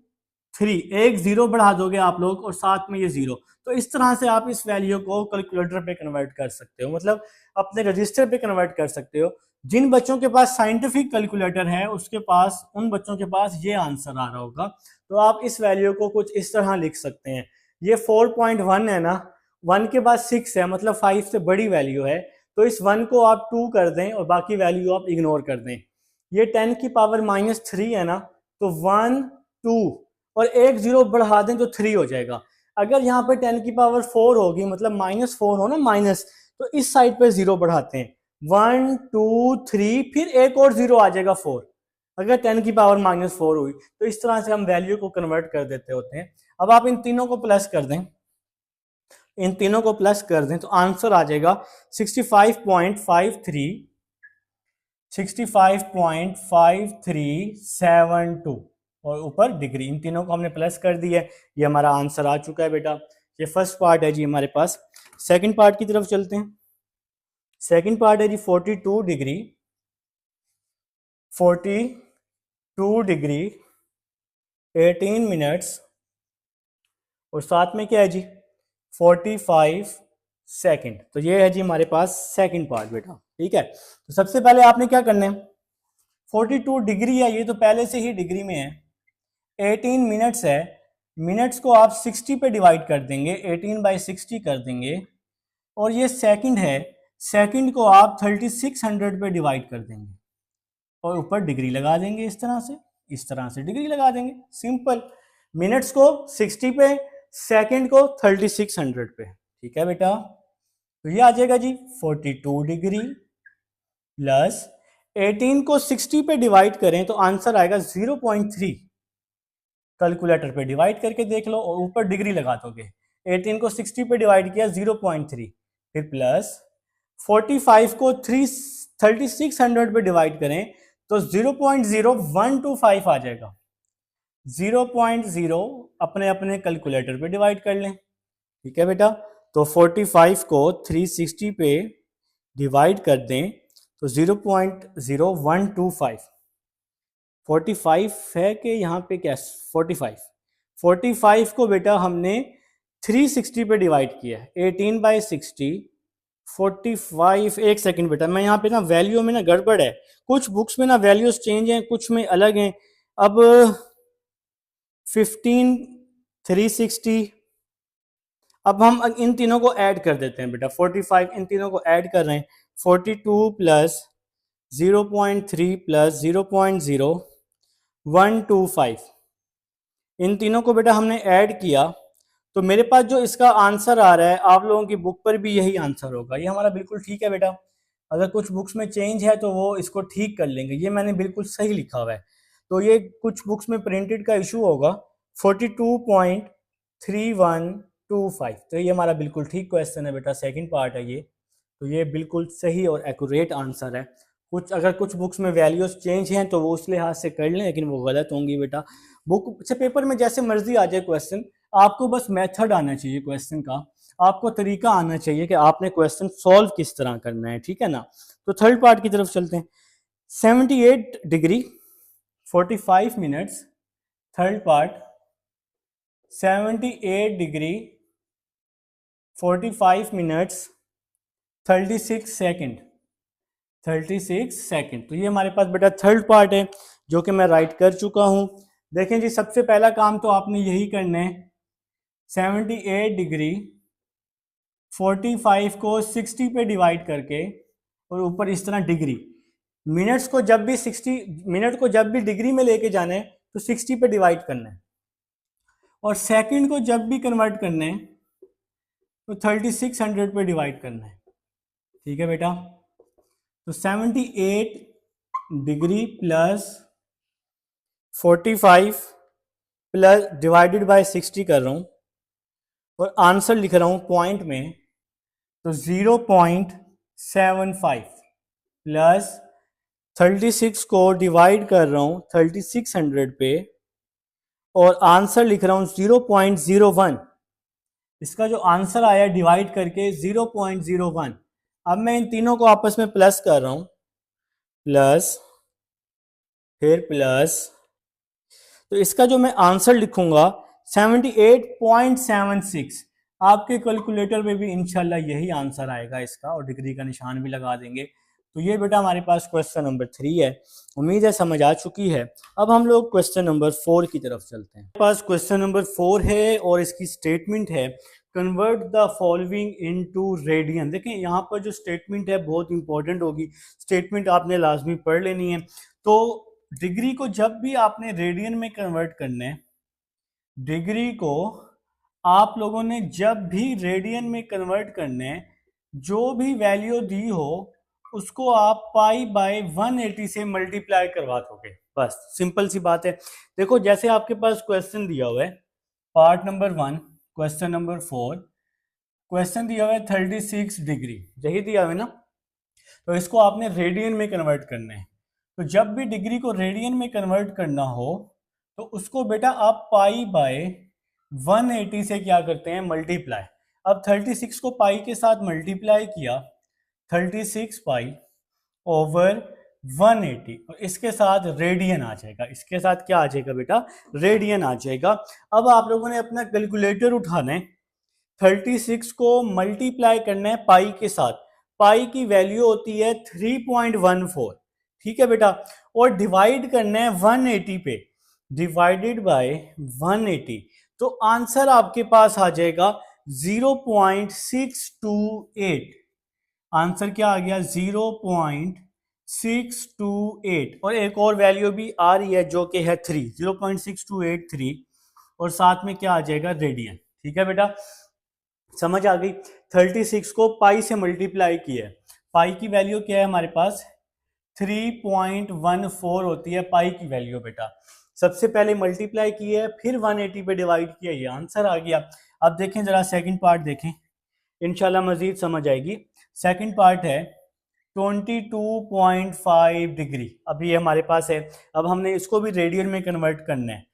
3, एक जीरो बढ़ा दोगे आप लोग और साथ में ये जीरो। तो इस तरह से आप इस वैल्यू को कैलकुलेटर पे कन्वर्ट कर सकते हो, मतलब अपने रजिस्टर पे कन्वर्ट कर सकते हो। जिन बच्चों के पास साइंटिफिक कैलकुलेटर है उसके पास, उन बच्चों के पास ये आंसर आ रहा होगा। तो आप इस वैल्यू को कुछ इस तरह लिख सकते हैं, ये 4.1 है ना, 1 के बाद 6 है, मतलब 5 से बड़ी वैल्यू है, तो इस 1 को आप 2 कर दें और बाकी वैल्यू आप इग्नोर कर दें। ये 10 की पावर -3 है ना, तो 1 2 और एक जीरो बढ़ा दें तो 3 हो जाएगा। अगर यहाँ पे 10 की पावर 4 होगी, मतलब -4 हो ना, माइनस, तो इस साइड पे जीरो बढ़ाते हैं, 1 2 3, फिर एक और जीरो आ जाएगा 4, अगर 10 की पावर -4 हुई। तो इस तरह से हम वैल्यू को कन्वर्ट कर देते होते हैं। अब आप इन तीनों को प्लस कर दें, इन तीनों को प्लस कर दें तो आंसर आ जाएगा 65.53, 65.5372 और ऊपर डिग्री। इन तीनों को हमने प्लस कर दिया है, ये हमारा आंसर आ चुका है बेटा। ये फर्स्ट पार्ट है जी हमारे पास। सेकंड पार्ट की तरफ चलते हैं। सेकंड पार्ट है जी 42 डिग्री, 42 डिग्री 18 मिनट्स और साथ में क्या है जी 45 सेकंड। तो ये है जी हमारे पास सेकंड पार्ट बेटा। ठीक है, तो सबसे पहले आपने क्या करना है, 42 डिग्री है, ये तो पहले से ही डिग्री में है। 18 मिनट्स है, मिनट्स को आप 60 पे डिवाइड कर देंगे, 18/60 कर देंगे, और ये सेकंड है, सेकंड को आप 3600 पे डिवाइड कर देंगे और ऊपर डिग्री लगा देंगे। इस तरह से डिग्री लगा देंगे, सिंपल। मिनट्स को 60 पे, सेकंड को 3600 पे। ठीक है बेटा, तो ये आ जाएगा जी 42 डिग्री प्लस 18 को 60 पे डिवाइड करें तो आंसर आएगा 0.3। कैलकुलेटर पे डिवाइड करके देख लो और ऊपर डिग्री लगा दोगे। 18 को 60 पे डिवाइड किया 0.3, फिर प्लस 45 को 3600 पे डिवाइड करें तो 0.0125 आ जाएगा। 0.0 अपने अपने कैलकुलेटर पे डिवाइड कर लें। ठीक है बेटा, तो 45 को 360 पे डिवाइड कर दें तो 0.0125। 45 है कि यहाँ पे क्या, 45 को बेटा हमने 360 पे डिवाइड किया है, 18/60 45। एक सेकंड बेटा, मैं यहाँ पे ना वैल्यू में ना गड़बड़ है, कुछ बुक्स में ना वैल्यूज चेंज हैं, कुछ में अलग हैं। अब 15 360, अब हम इन तीनों को ऐड कर देते हैं बेटा। 45 इन तीनों को ऐड कर रहे हैं, 42 प्लस 0.3 प्लस 0.0125, इन तीनों को बेटा हमने ऐड किया तो मेरे पास जो इसका आंसर आ रहा है, आप लोगों की बुक पर भी यही आंसर होगा। ये हमारा बिल्कुल ठीक है बेटा। अगर कुछ बुक्स में चेंज है तो वो इसको ठीक कर लेंगे, ये मैंने बिल्कुल सही लिखा हुआ है। तो ये कुछ बुक्स में प्रिंटेड का इशू होगा 42.3125। तो ये हमारा बिल्कुल ठीक क्वेश्चन है बेटा, सेकंड पार्ट है ये। तो ये बिल्कुल सही और एक्यूरेट आंसर है। कुछ अगर कुछ बुक्स में वैल्यूज चेंज हैं तो वो उस लिहाज से कर लें, लेकिन वो गलत होंगी बेटा। बुक से पेपर में जैसे मर्जी आ जाए क्वेश्चन, आपको बस मेथड आना चाहिए क्वेश्चन का, आपको तरीका आना चाहिए कि आपने क्वेश्चन सॉल्व किस तरह करना है, ठीक है ना। तो थर्ड पार्ट की तरफ चलते हैं। 78 degree 45 minutes, third part 78 degree 45 minutes 36 second, 36 second. तो ये हमारे पास बेटा थर्ड पार्ट है जो कि मैं राइट कर चुका हूं। देखें जी, सबसे पहला काम तो आपने यही करना है, 78 डिग्री 45 को 60 पे डिवाइड करके और ऊपर इस तरह डिग्री, मिनट्स को जब भी 60 मिनट को जब भी डिग्री में लेके जाना है तो 60 पे डिवाइड करना है, और सेकंड को जब भी कन्वर्ट करना है तो 3600 पे डिवाइड करना है, ठीक है बेटा। तो 78 degree plus 45 plus divided by 60 कर रहा हूं और आंसर लिख रहा हूं पॉइंट में, तो 0.75 प्लस 36 को डिवाइड कर रहा हूं 3600 पे और आंसर लिख रहा हूं 0.01। इसका जो आंसर आया डिवाइड करके 0.01। अब मैं इन तीनों को आपस में प्लस कर रहा हूं, प्लस फिर प्लस, तो इसका जो मैं आंसर लिखूंगा 78.76। आपके कैलकुलेटर में भी इंशाल्लाह यही आंसर आएगा इसका, और डिग्री का निशान भी लगा देंगे। तो ये बेटा हमारे पास क्वेश्चन नंबर 3 है, उम्मीद है समझ आ चुकी है। अब हम लोग क्वेश्चन नंबर 4 की तरफ चलते हैं। हमारे पास क्वेश्चन नंबर 4 है और इसकी स्टेटमेंट है, convert the following into radian. देखें यहाँ पर जो स्टेटमेंट है बहुत इंपॉर्टेंट होगी, स्टेटमेंट आपने लाजमी पढ़ लेनी है। तो डिग्री को जब भी आपने रेडियन में कन्वर्ट करना है, डिग्री को आप लोगों ने जब भी रेडियन में कन्वर्ट करना है, जो भी वैल्यू दी हो उसको आप पाई बाय 180 से मल्टीप्लाई करवा दोगे, बस सिंपल सी बात है। देखो जैसे आपके पास क्वेश्चन दिया हुआ है, part number 1 question number 4, question दिया हुआ है 36 डिग्री, यही दिया हुआ है ना। तो इसको आपने रेडियन में कन्वर्ट करना है। तो जब भी डिग्री को रेडियन में कन्वर्ट करना हो तो उसको बेटा आप पाई बाय 180 से क्या करते हैं, मल्टीप्लाई। अब 36 को पाई के साथ मल्टीप्लाई किया, 36 पाई ओवर 180, और इसके साथ रेडियन आ जाएगा, इसके साथ क्या आ जाएगा बेटा, रेडियन आ जाएगा। अब आप लोगों ने अपना कैलकुलेटर उठाना है, 36 को मल्टीप्लाई करना है पाई के साथ, पाई की वैल्यू होती है 3.14, ठीक है बेटा, और डिवाइड करना है 180 पे, डिवाइडेड बाय 180। तो आंसर आपके पास आ जाएगा 0.628। आंसर क्या आ गया, 0.628, और एक और वैल्यू भी आ रही है जो कि है 3, 0.6283, और साथ में क्या आ जाएगा, रेडियन, ठीक है बेटा, समझ आ गई। 36 को पाई से मल्टीप्लाई किया है, पाई की वैल्यू क्या है हमारे पास 3.14 होती है पाई की वैल्यू बेटा। सबसे पहले मल्टीप्लाई किया है, फिर 180 पे डिवाइड किया, ये आंसर आ गया। अब देखें जरा सेकंड पार्ट देखें, इंशाल्लाह मजीद समझ आएगी। सेकंड पार्ट है 22.5 डिग्री, अभी ये हमारे पास है। अब हमने इसको भी रेडियन में कन्वर्ट करना है।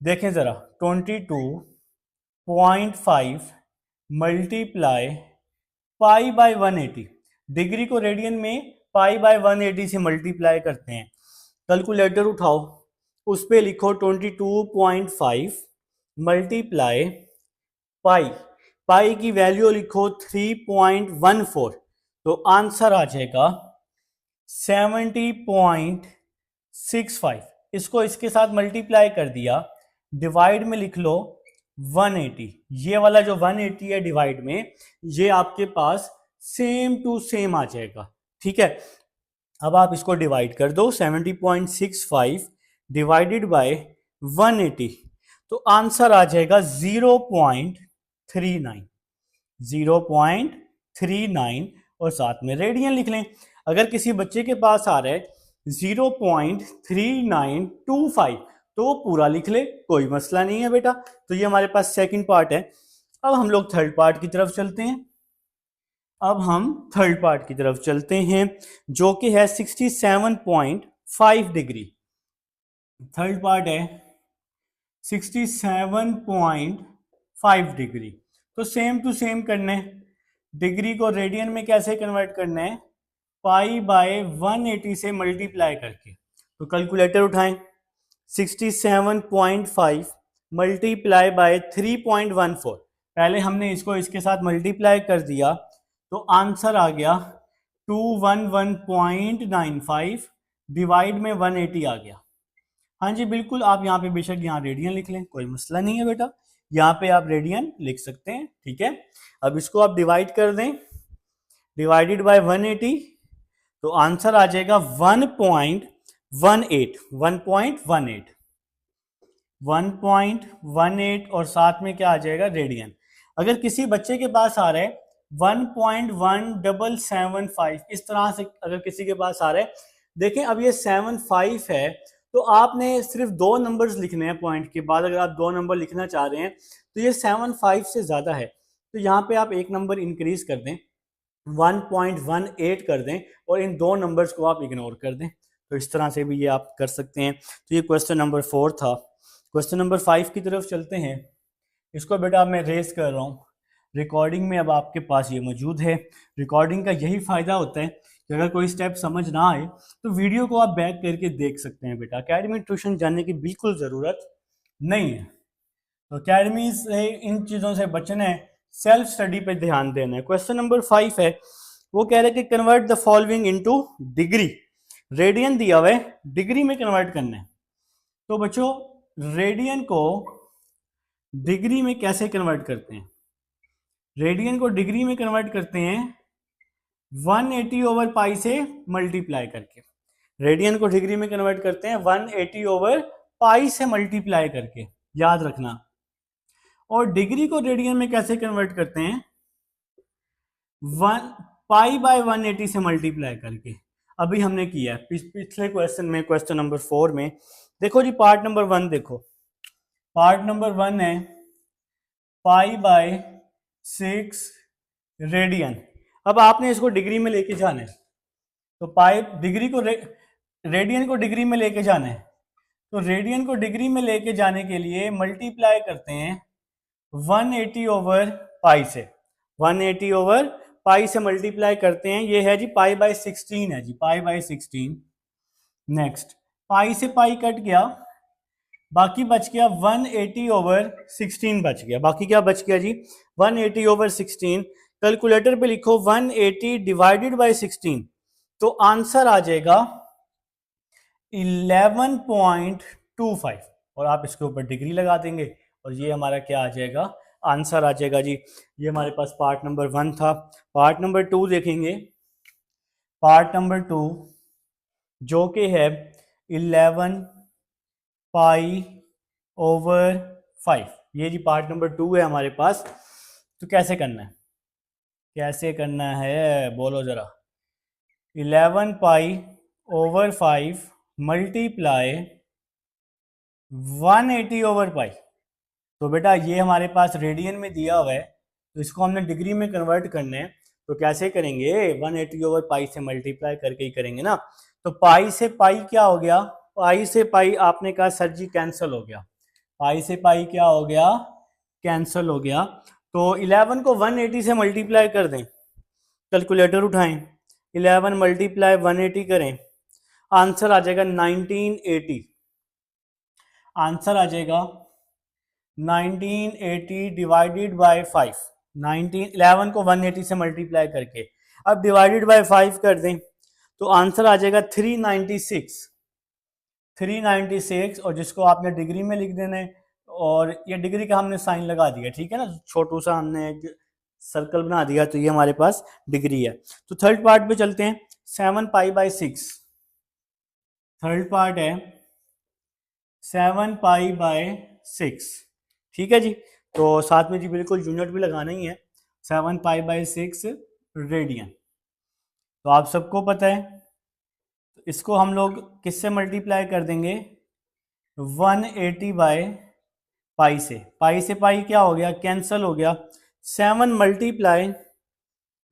देखें जरा 22.5 मल्टीप्लाई पाई बाय 180, डिग्री को रेडियन में पाई बाय 180 से मल्टीप्लाई करते हैं। कैलकुलेटर उठाओ, उस पे लिखो 22.5 मल्टीप्लाई पाई, पाई की वैल्यू लिखो 3.14, तो आंसर आ जाएगा 70.65। इसको इसके साथ मल्टीप्लाई कर दिया, डिवाइड में लिख लो 180, ये वाला जो 180 है डिवाइड में, ये आपके पास सेम टू सेम आ जाएगा, ठीक है। अब आप इसको डिवाइड कर दो, 70.65 डिवाइडेड बाय 180, तो आंसर आ जाएगा 0.39, 0.39, और साथ में रेडियन लिख लें। अगर किसी बच्चे के पास आ रहा है 0.3925 तो वो पूरा लिख ले, कोई मसला नहीं है बेटा। तो ये हमारे पास सेकंड पार्ट है। अब हम लोग थर्ड पार्ट की तरफ चलते हैं। जो कि है 67.5 डिग्री। थर्ड पार्ट है 67.5 डिग्री। तो सेम टू सेम करना है। डिग्री को रेडियन में कैसे कन्वर्ट करना है? पाई बाय 180 से मल्टीप्लाई करके। तो कैलकुलेटर उठाएं, 67.5 मल्टीप्लाई बाय 3.14। पहले हमने इसको इसके साथ मल्टीप्लाई कर दिया तो आंसर आ गया 211.95 डिवाइड में 180 आ गया। हाँ जी बिल्कुल, आप यहाँ पे बेशक यहाँ रेडियन लिख लें, कोई मसला नहीं है बेटा, यहाँ पे आप रेडियन लिख सकते हैं, ठीक है। अब इसको आप डिवाइड कर दें, डिवाइडेड बाय 180 तो आंसर आ जाएगा 1.18 और साथ में क्या आ जाएगा? रेडियन। अगर किसी बच्चे के पास आ रहा है 1.1775, इस तरह से अगर किसी के पास आ रहा है, देखें अब ये 75 है तो आपने सिर्फ 2 नंबर्स लिखने हैं पॉइंट के बाद। अगर आप 2 नंबर लिखना चाह रहे हैं तो ये 75 से ज़्यादा है, तो यहाँ पे आप एक नंबर इंक्रीज कर दें, 1.18 कर दें और इन 2 नंबर्स को आप इग्नोर कर दें। तो इस तरह से भी ये आप कर सकते हैं। तो ये क्वेश्चन नंबर 4 था। क्वेश्चन नंबर 5 की तरफ चलते हैं। इसको बेटा मैं रेस कर रहा हूँ, रिकॉर्डिंग में अब आपके पास ये मौजूद है। रिकॉर्डिंग का यही फ़ायदा होता है कि अगर कोई स्टेप समझ ना आए तो वीडियो को आप बैक करके देख सकते हैं बेटा। अकेडमी ट्यूशन जाने की बिल्कुल ज़रूरत नहीं है। तो अकेडमी से इन चीज़ों से बचना है, सेल्फ स्टडी पे ध्यान देना है। क्वेश्चन नंबर 5 है, वो कह रहे हैं कि convert the following into degree. Radian दिया हुआ है, डिग्री में कन्वर्ट करना है। तो बच्चों रेडियन को डिग्री में कैसे कन्वर्ट करते हैं? रेडियन को डिग्री में कन्वर्ट करते हैं 180 ओवर पाई से मल्टीप्लाई करके। रेडियन को डिग्री में कन्वर्ट करते हैं 180 ओवर पाई से मल्टीप्लाई करके, याद रखना। और डिग्री को रेडियन में कैसे कन्वर्ट करते हैं? पाई बाय 180 से मल्टीप्लाई करके। अभी हमने किया है पिछले क्वेश्चन में, क्वेश्चन नंबर 4 में। देखो जी पार्ट नंबर 1 देखो, पार्ट नंबर 1 है पाई बाय 6 रेडियन। अब आपने इसको डिग्री में लेके जाना है, तो पाई डिग्री को रेडियन को डिग्री में लेके जाना है। तो रेडियन को डिग्री में लेके जाने के लिए मल्टीप्लाई करते हैं 180 ओवर पाई से। 180 ओवर पाई से मल्टीप्लाई करते हैं, ये है जी पाई बाय 16 है जी, पाई बाय 16। नेक्स्ट पाई से पाई कट गया, बाकी बच गया 180 ओवर 16 बच गया। बाकी क्या बच गया जी? 180 ओवर 16। कैलकुलेटर पे लिखो 180 डिवाइडेड बाय 16 तो आंसर आ जाएगा 11.25 और आप इसके ऊपर डिग्री लगा देंगे और ये हमारा क्या आ जाएगा? आंसर आ जाएगा जी। ये हमारे पास पार्ट नंबर 1 था। पार्ट नंबर 2 देखेंगे। पार्ट नंबर 2 जो कि है 11 पाई ओवर 5, ये जी पार्ट नंबर 2 है हमारे पास। तो कैसे करना है? कैसे करना है बोलो जरा। 11 पाई ओवर 5 मल्टीप्लाई 180 ओवर पाई। तो बेटा ये हमारे पास रेडियन में दिया हुआ है, तो इसको हमने डिग्री में कन्वर्ट करना है। तो कैसे करेंगे? 180 ओवर पाई से मल्टीप्लाई करके ही करेंगे ना। तो पाई से पाई क्या हो गया? पाई से पाई आपने कहा सर जी कैंसिल हो गया। पाई से पाई क्या हो गया? कैंसिल हो गया। तो 11 को 180 से मल्टीप्लाई कर दें, कैलकुलेटर उठाएं, 11 मल्टीप्लाई 180 करें, आंसर आ जाएगा 1980। आंसर आ जाएगा 1980 डिवाइडेड बाय 5। 11 को 180 से मल्टीप्लाई करके अब डिवाइडेड बाय 5 कर दें तो आंसर आ जाएगा 396। और जिसको आपने डिग्री में लिख देना है, और ये डिग्री का हमने साइन लगा दिया, ठीक है ना, छोटू सा हमने एक सर्कल बना दिया, तो ये हमारे पास डिग्री है। तो थर्ड पार्ट पे चलते हैं। 7 पाई बाय 6 थर्ड पार्ट है 7 पाई बाय 6, ठीक है जी। तो साथ में जी बिल्कुल यूनिट भी लगाना ही है, 7 पाई बाय 6 रेडियन। तो आप सबको पता है, तो इसको हम लोग किससे मल्टीप्लाई कर देंगे, 180 बाय पाई से। पाई से पाई क्या हो गया, कैंसल हो गया। 7 मल्टीप्लाई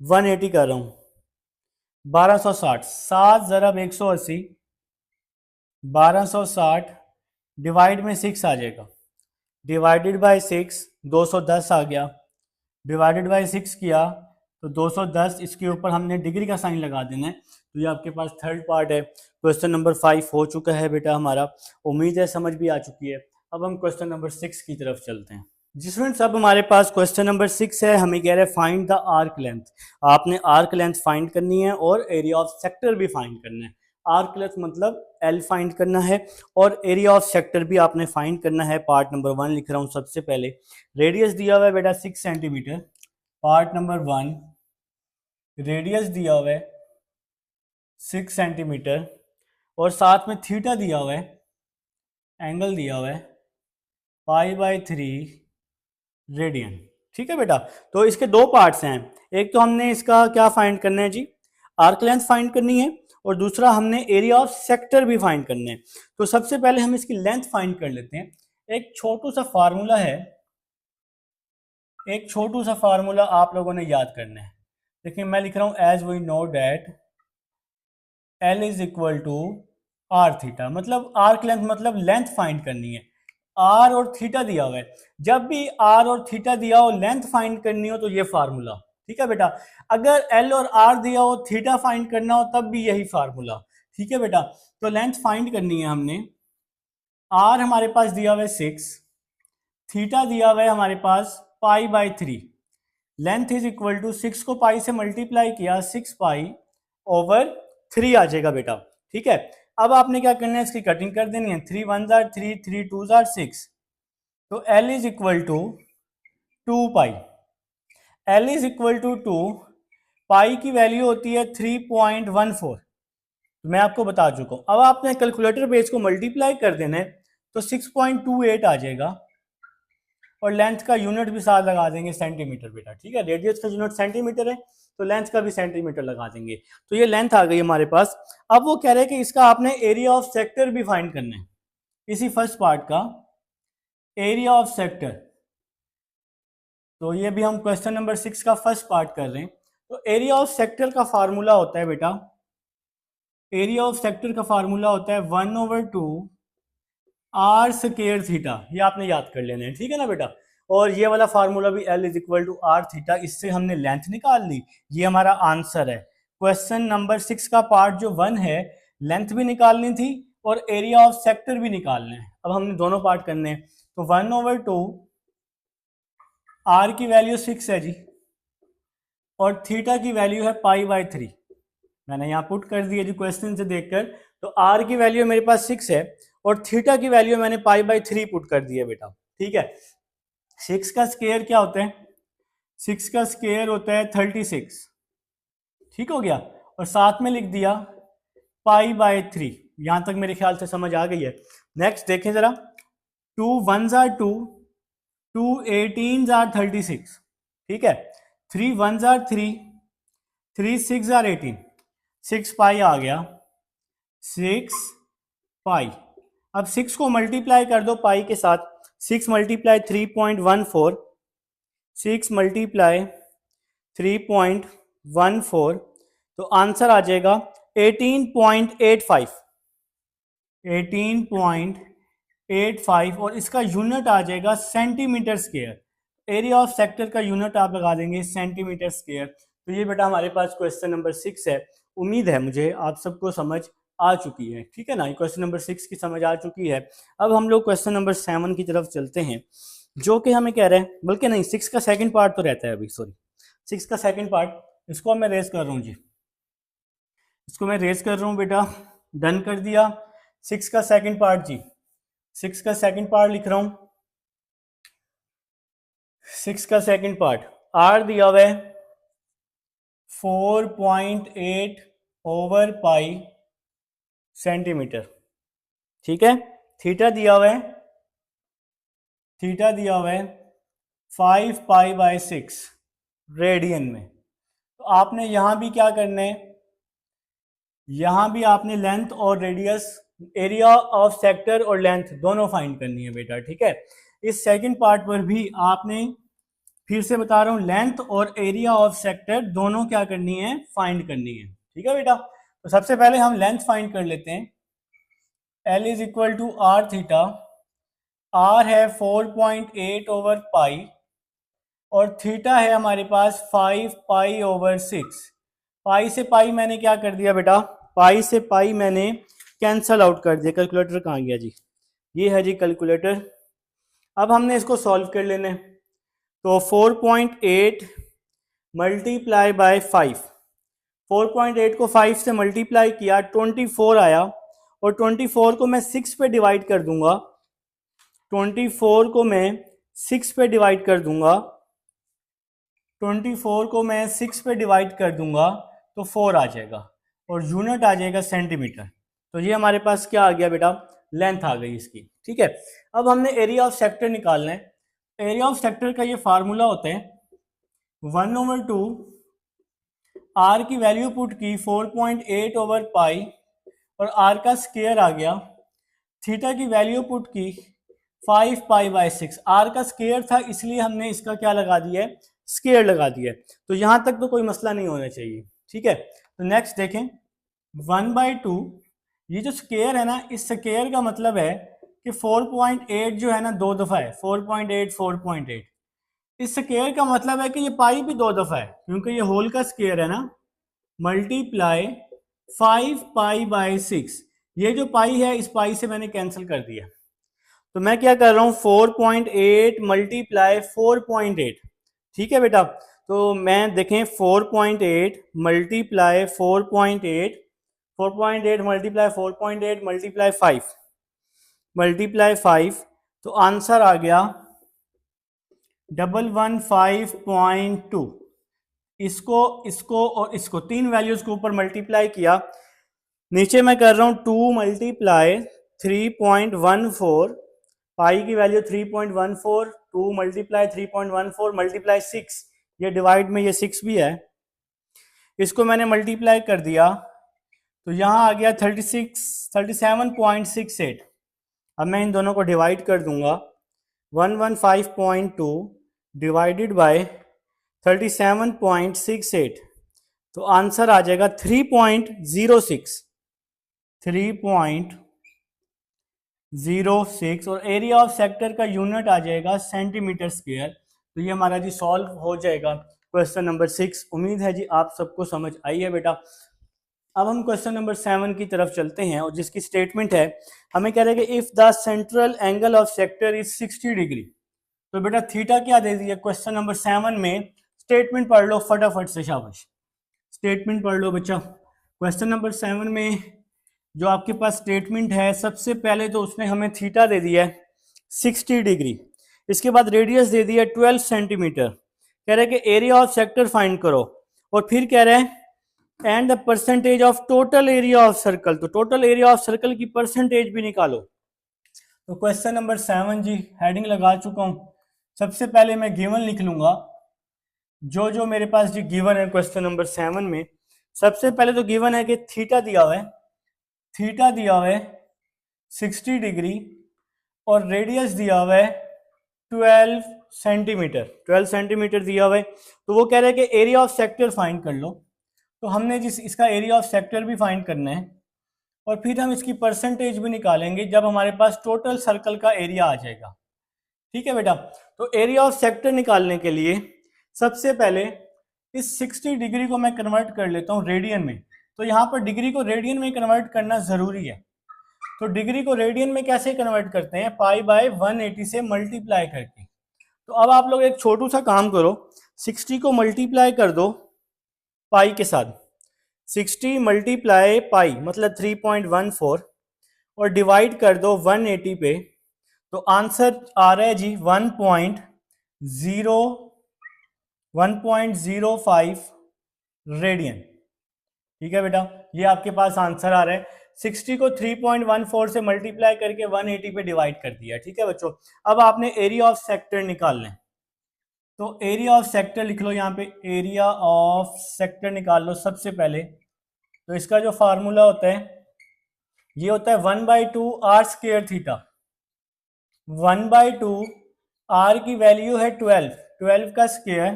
180 कर रहा हूं, 1260, 7 ज़रब 180, 1260 डिवाइड में 6 आ जाएगा, डिवाइडेड बाय 6 210 आ गया, डिवाइडेड बाय 6 किया तो 210, इसके ऊपर हमने डिग्री का साइन लगा देना है। तो ये आपके पास थर्ड पार्ट है। क्वेश्चन नंबर 5 हो चुका है बेटा हमारा, उम्मीद है समझ भी आ चुकी है। अब हम क्वेश्चन नंबर 6 की तरफ चलते हैं। जी स्टूडेंट्स, अब हमारे पास क्वेश्चन नंबर 6 है। हमें कह रहे हैं फाइंड द आर्क लेंथ। आपने आर्क लेंथ फाइंड करनी है और एरिया ऑफ सेक्टर भी फाइंड करना है। आर्क लेंथ मतलब एल फाइंड करना है और एरिया ऑफ सेक्टर भी आपने फाइंड करना है। पार्ट नंबर 1 लिख रहा हूँ सबसे पहले। रेडियस दिया हुआ है बेटा 6 सेंटीमीटर, पार्ट नंबर 1। रेडियस दिया हुआ है 6 सेंटीमीटर और साथ में थीटा दिया हुआ है, एंगल दिया हुआ है π/3 रेडियन। ठीक है बेटा, तो इसके दो पार्ट्स हैं। एक तो हमने इसका क्या फाइंड करना है जी, आर्क लेंथ फाइंड करनी है, और दूसरा हमने एरिया ऑफ सेक्टर भी फाइंड करना है। तो सबसे पहले हम इसकी लेंथ फाइंड कर लेते हैं। एक छोटू सा फार्मूला है, एक छोटू सा फार्मूला आप लोगों ने याद करना है। देखिए मैं लिख रहा हूं as we know that L is equal to r theta, मतलब आर्क लेंथ मतलब लेंथ फाइंड करनी है। आर और थीटा दिया हुआ है, जब भी आर और थीटा दिया हो लेंथ फाइंड करनी हो तो ये फार्मूला। ठीक है बेटा, अगर एल और आर दिया हो थीटा फाइंड करना हो तब भी यही फार्मूला। ठीक है बेटा, तो लेंथ फाइंड करनी है हमने। आर हमारे पास दिया हुआ है 6, थीटा दिया हुआ है हमारे पास π/3। लेंथ इज इक्वल टू 6 को पाई से मल्टीप्लाई किया, 6π/3 आ जाएगा बेटा। ठीक है, अब आपने क्या करना है, इसकी कटिंग कर देनी है। 3 1 जार 3, 3 2 जार 6, तो L is equal to 2π। L is equal to 2, pi की वैल्यू होती है 3.14, तो मैं आपको बता चुका हूं। अब आपने कैलकुलेटर पे इसको मल्टीप्लाई कर देना है तो 6.28 आ जाएगा, और लेंथ का यूनिट भी साथ लगा देंगे सेंटीमीटर बेटा। ठीक है, रेडियस का यूनिट सेंटीमीटर है तो लेंथ का भी सेंटीमीटर लगा देंगे। तो ये लेंथ आ गई हमारे पास। अब वो कह रहे हैं कि इसका आपने एरिया ऑफ सेक्टर भी फाइंड करना है, इसी फर्स्ट पार्ट का एरिया ऑफ सेक्टर। तो ये भी हम क्वेश्चन नंबर 6 का फर्स्ट पार्ट कर रहे हैं। तो एरिया ऑफ सेक्टर का फार्मूला होता है बेटा, एरिया ऑफ सेक्टर का फार्मूला होता है 1/2 आर स्क्वायर थीटा। ये आपने याद कर लेना है, ठीक है ना बेटा। और ये वाला फार्मूला भी L is equal to r theta, इससे हमने लेंथ निकाल ली। ये हमारा आंसर है। क्वेश्चन नंबर 6 का पार्ट जो 1 है, लेंथ भी निकालनी थी और एरिया ऑफ सेक्टर भी निकालना है। अब हमने दोनों पार्ट करने हैं। तो 1/2 आर की वैल्यू 6 है जी, और थीटा की वैल्यू है π/3। मैंने यहाँ पुट कर दिया जी क्वेश्चन से देखकर। तो आर की वैल्यू मेरे पास 6 है और थीटा की वैल्यू मैंने π/3 पुट कर दी है बेटा। ठीक है, 6 का स्क्वायर क्या होता है, 6 का स्क्वायर होता है 36। ठीक हो गया, और साथ में लिख दिया π/3। यहां तक मेरे ख्याल से समझ आ गई है। नेक्स्ट देखें जरा, 2 1 आर 2, 2 18 आर 36। ठीक है, 3 1 आर 3, 3 6 आर 18, 6 पाई आ गया, 6 पाई। अब 6 को मल्टीप्लाई कर दो पाई के साथ, 6 मल्टीप्लाई 3.14, 6 मल्टीप्लाई 3.14, तो आंसर आ जाएगा 18.85, 18.85, और इसका यूनिट आ जाएगा centimetre square. Area of sector का यूनिट आप लगा देंगे सेंटीमीटर स्क्वायर। तो ये बेटा हमारे पास क्वेश्चन नंबर 6 है। उम्मीद है मुझे आप सबको समझ आ चुकी है। ठीक है ना, क्वेश्चन नंबर 6 की समझ आ चुकी है। अब हम लोग क्वेश्चन नंबर 7 की तरफ चलते हैं, जो कि हमें कह रहे हैं, बल्कि नहीं 6 का सेकंड पार्ट तो रहता है अभी, सॉरी 6 का सेकंड पार्ट, इसको मैं रेस कर रहा हूँ जी, इसको मैं रेस कर रहा हूँ बेटा। डन कर दिया। 6 का सेकंड पार्ट जी, 6 का सेकंड पार्ट लिख रहा हूँ। 6 का सेकंड पार्ट, आर दिया हुआ है 4.8 ओवर पाई सेंटीमीटर। ठीक है, थीटा दिया हुआ है, थीटा दिया हुआ है 5π/6 रेडियन में। तो आपने यहां भी क्या करना है, यहाँ भी आपने लेंथ और रेडियस, एरिया ऑफ सेक्टर और लेंथ दोनों फाइंड करनी है बेटा, ठीक है। इस सेकंड पार्ट पर भी आपने, फिर से बता रहा हूँ, लेंथ और एरिया ऑफ सेक्टर दोनों क्या करनी है, फाइंड करनी है, ठीक है बेटा। तो सबसे पहले हम लेंथ फाइंड कर लेते हैं। L is equal to r theta, r है 4.8 ओवर पाई और थीटा है हमारे पास 5 पाई ओवर 6। पाई से पाई मैंने क्या कर दिया बेटा, पाई से पाई मैंने कैंसल आउट कर दिया। कैलकुलेटर कहाँ गया जी, ये है जी कैलकुलेटर। अब हमने इसको सॉल्व कर लेना है। तो 4.8 मल्टीप्लाई बाय 5, 4.8 को 5 से मल्टीप्लाई किया 24 आया, और 24 को मैं 6 पे डिवाइड कर दूंगा, 24 को मैं 6 पे डिवाइड कर दूंगा, 24 को मैं 6 पे डिवाइड कर दूंगा तो 4 आ जाएगा और यूनिट आ जाएगा सेंटीमीटर। तो ये हमारे पास क्या आ गया बेटा, लेंथ आ गई इसकी, ठीक है। अब हमने एरिया ऑफ सेक्टर निकालना है। एरिया ऑफ सेक्टर का ये फार्मूला होता है 1/2, आर की वैल्यू पुट की 4.8 ओवर पाई और आर का स्क्वायर आ गया, थीटा की वैल्यू पुट की 5 पाई बाय 6, आर का स्क्वायर था इसलिए हमने इसका क्या लगा दिया है, स्क्वायर लगा दिया है। तो यहां तक तो कोई मसला नहीं होना चाहिए, ठीक है। तो नेक्स्ट देखें 1/2, ये जो स्क्वायर है ना, इस स्क्वायर का मतलब है कि 4.8 जो है ना 2 दफा है, 4.8 4.8। इस स्क्वायर का मतलब है कि ये पाई भी 2 दफा है क्योंकि ये होल का स्क्वायर है ना, मल्टीप्लाई 5 पाई बाय 6। ये जो पाई है इस पाई से मैंने कैंसिल कर दिया, तो मैं क्या कर रहा हूं 4.8 मल्टीप्लाई 4.8, ठीक है बेटा। तो मैं देखें 4.8 मल्टीप्लाई 4.8, 4.8 मल्टीप्लाई 4.8 मल्टीप्लाई 5, मल्टीप्लाई 5, तो आंसर आ गया 115.2। इसको इसको और इसको तीन वैल्यूज को ऊपर मल्टीप्लाई किया, नीचे मैं कर रहा हूं 2 मल्टीप्लाई 3.14, पाई की वैल्यू 3.14, 2 मल्टीप्लाई 3.14 मल्टीप्लाई 6, ये डिवाइड में ये 6 भी है, इसको मैंने मल्टीप्लाई कर दिया तो यहाँ आ गया 37.68। अब मैं इन दोनों को डिवाइड कर दूंगा, 115.2 डिवाइडेड बाय 37.68, तो आंसर आ जाएगा 3.06, 3.06, और एरिया ऑफ सेक्टर का यूनिट आ जाएगा सेंटीमीटर स्क्वायर। तो ये हमारा जी सॉल्व हो जाएगा क्वेश्चन नंबर 6। उम्मीद है जी आप सबको समझ आई है बेटा। अब हम क्वेश्चन नंबर 7 की तरफ चलते हैं और जिसकी स्टेटमेंट है, हमें कह रहे हैं कि if the central angle of sector is 60 degree. तो बेटा थीटा क्या दे दिया क्वेश्चन नंबर 7 में, स्टेटमेंट पढ़ लो फटाफट से, शाबाश स्टेटमेंट पढ़ लो बच्चा। क्वेश्चन नंबर 7 में जो आपके पास स्टेटमेंट है, सबसे पहले तो उसने हमें थीटा दे दिया है 60 डिग्री, इसके बाद रेडियस दे दिया 12 सेंटीमीटर, कह रहे हैं कि एरिया ऑफ सेक्टर फाइंड करो, और फिर कह रहे हैं and the percentage of total area of circle. तो टोटल एरिया ऑफ सर्कल की परसेंटेज भी निकालो। तो क्वेश्चन नंबर 7 जी हेडिंग लगा चुका हूं। सबसे पहले मैं गिवन लिख लूंगा, जो जो मेरे पास जी गिवन है क्वेश्चन नंबर 7 में। सबसे पहले तो गिवन है कि थीटा दिया हुआ है, थीटा दिया हुआ है 60 डिग्री और रेडियस दिया हुआ है 12 सेंटीमीटर, 12 सेंटीमीटर दिया हुआ है। तो वो कह रहे हैं कि एरिया ऑफ सेक्टर फाइंड कर लो। तो हमने जिस इसका एरिया ऑफ सेक्टर भी फाइंड करना है और फिर हम इसकी परसेंटेज भी निकालेंगे जब हमारे पास टोटल सर्कल का एरिया आ जाएगा, ठीक है बेटा। तो एरिया ऑफ सेक्टर निकालने के लिए सबसे पहले इस 60 डिग्री को मैं कन्वर्ट कर लेता हूं रेडियन में। तो यहाँ पर डिग्री को रेडियन में कन्वर्ट करना जरूरी है। तो डिग्री को रेडियन में कैसे कन्वर्ट करते हैं, पाई बाय 180 से मल्टीप्लाई करके। तो अब आप लोग एक छोटू सा काम करो, 60 को मल्टीप्लाई कर दो पाई के साथ, 60 मल्टीप्लाई पाई मतलब 3.14 और डिवाइड कर दो 180 पे, तो आंसर आ रहा है जी 1.05 रेडियन, ठीक है बेटा। ये आपके पास आंसर आ रहा है। 60 को 3.14 से मल्टीप्लाई करके 180 पे डिवाइड कर दिया, ठीक है बच्चों। अब आपने एरिया ऑफ सेक्टर निकालना है, तो एरिया ऑफ सेक्टर लिख लो यहाँ पे, एरिया ऑफ सेक्टर निकाल लो सबसे पहले। तो इसका जो फार्मूला होता है ये होता है 1/2 आर स्क्वायर थीटा। 1/2 आर की वैल्यू है 12 का स्क्वायर,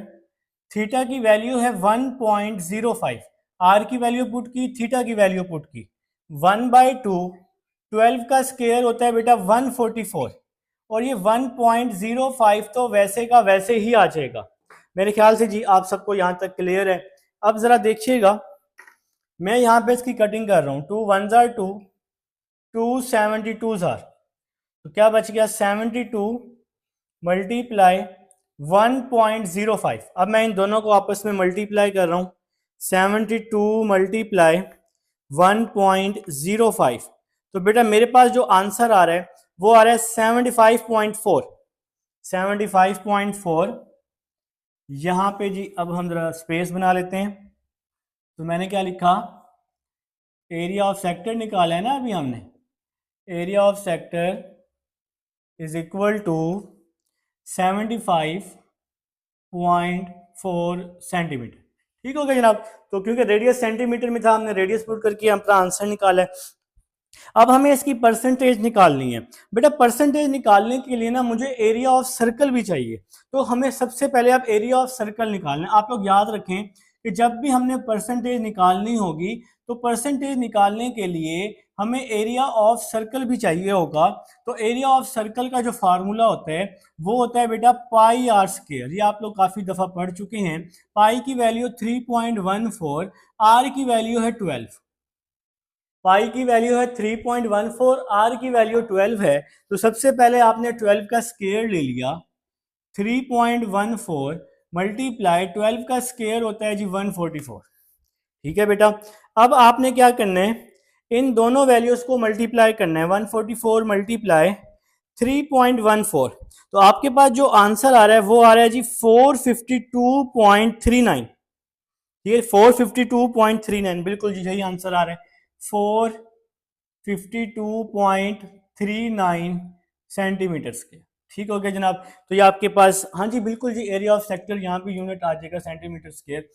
थीटा की वैल्यू है 1.05, आर की वैल्यू पुट की, थीटा की वैल्यू पुट की। 1/2 12 का स्क्वायर होता है बेटा 144, और ये 1.05 तो वैसे का वैसे ही आ जाएगा। मेरे ख्याल से जी आप सबको यहाँ तक क्लियर है। अब जरा देखिएगा, मैं यहाँ पे इसकी कटिंग कर रहा हूँ, 2 1 जार 2, 2 72 जार, तो क्या बच गया 72 मल्टीप्लाई 1.05। अब मैं इन दोनों को आपस में मल्टीप्लाई कर रहा हूँ, 72 मल्टीप्लाई 1.05, तो बेटा मेरे पास जो आंसर आ रहा है वो आ रहा है 75.4। 75.4। यहाँ पे जी अब हम जरा स्पेस बना लेते हैं, तो मैंने क्या लिखा, एरिया ऑफ सेक्टर निकाला है ना अभी हमने, area of sector is equal to 75.4 centimetre. ठीक हो गया जनाब। तो क्योंकि रेडियस सेंटीमीटर में था, हमने रेडियस पुट करके अपना आंसर निकाला है। अब हमें इसकी परसेंटेज निकालनी है। बेटा परसेंटेज निकालने के लिए ना मुझे एरिया ऑफ सर्कल भी चाहिए, तो हमें सबसे पहले आप एरिया ऑफ सर्कल निकालना है। आप लोग याद रखें कि जब भी हमने परसेंटेज निकालनी होगी तो परसेंटेज निकालने के लिए हमें एरिया ऑफ सर्कल भी चाहिए होगा। तो एरिया ऑफ सर्कल का जो फार्मूला होता है वो होता है बेटा पाई आर स्क्वायर। ये आप लोग काफ़ी दफ़ा पढ़ चुके हैं। पाई की वैल्यू 3.14, आर की वैल्यू है 12। पाई की वैल्यू है 3.14, आर की वैल्यू 12 है। तो सबसे पहले आपने 12 का स्क्वायर ले लिया, 3.14 मल्टीप्लाई 12 का स्क्वायर होता है जी 144। ठीक है बेटा। अब आपने क्या करना है, इन दोनों वैल्यूज को मल्टीप्लाई करना है, 144 मल्टीप्लाई 3.14, तो आपके पास जो आंसर आ रहा है वो आ रहा है जी 452.39। ये 452.39 बिल्कुल जी सही आंसर आ रहा है, 452.39 सेंटीमीटर के। ठीक हो गया जनाब। तो ये आपके पास, हाँ जी बिल्कुल जी, एरिया ऑफ सेक्टर यहाँ पे यूनिट आ जाएगा सेंटीमीटर स्क्वायर।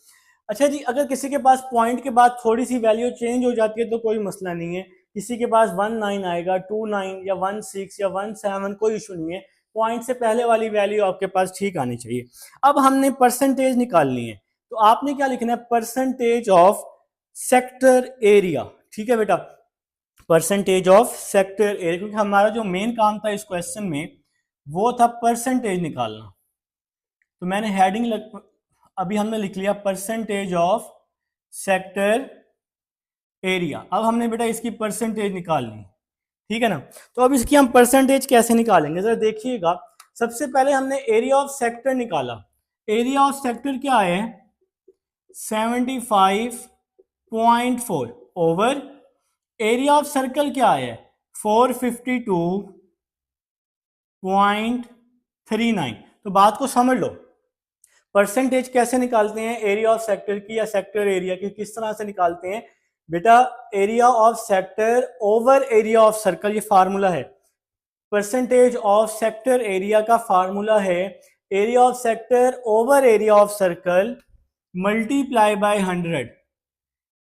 अच्छा जी, अगर किसी के पास पॉइंट के बाद थोड़ी सी वैल्यू चेंज हो जाती है तो कोई मसला नहीं है। किसी के पास 19 आएगा, 29 या 16 या 17, कोई इशू नहीं है। पॉइंट से पहले वाली वैल्यू आपके पास ठीक आनी चाहिए। अब हमने परसेंटेज निकालनी है, तो आपने क्या लिखना है, परसेंटेज ऑफ सेक्टर एरिया। ठीक है बेटा, परसेंटेज ऑफ सेक्टर एरिया, क्योंकि हमारा जो मेन काम था इस क्वेश्चन में वो था परसेंटेज निकालना। तो मैंने हेडिंग अभी हमने लिख लिया परसेंटेज ऑफ सेक्टर एरिया। अब हमने बेटा इसकी परसेंटेज निकालनी, ठीक है ना। तो अब इसकी हम परसेंटेज कैसे निकालेंगे जरा देखिएगा। सबसे पहले हमने एरिया ऑफ सेक्टर निकाला। एरिया ऑफ सेक्टर क्या है, 75.4 ओवर एरिया ऑफ सर्कल क्या है, 452.39। तो बात को समझ लो, परसेंटेज कैसे निकालते हैं एरिया ऑफ सेक्टर की या सेक्टर एरिया की, किस तरह से निकालते हैं बेटा, area of sector over area of circle, ये फार्मूला है। परसेंटेज ऑफ सेक्टर एरिया का फार्मूला है area of sector over area of circle multiply by 100,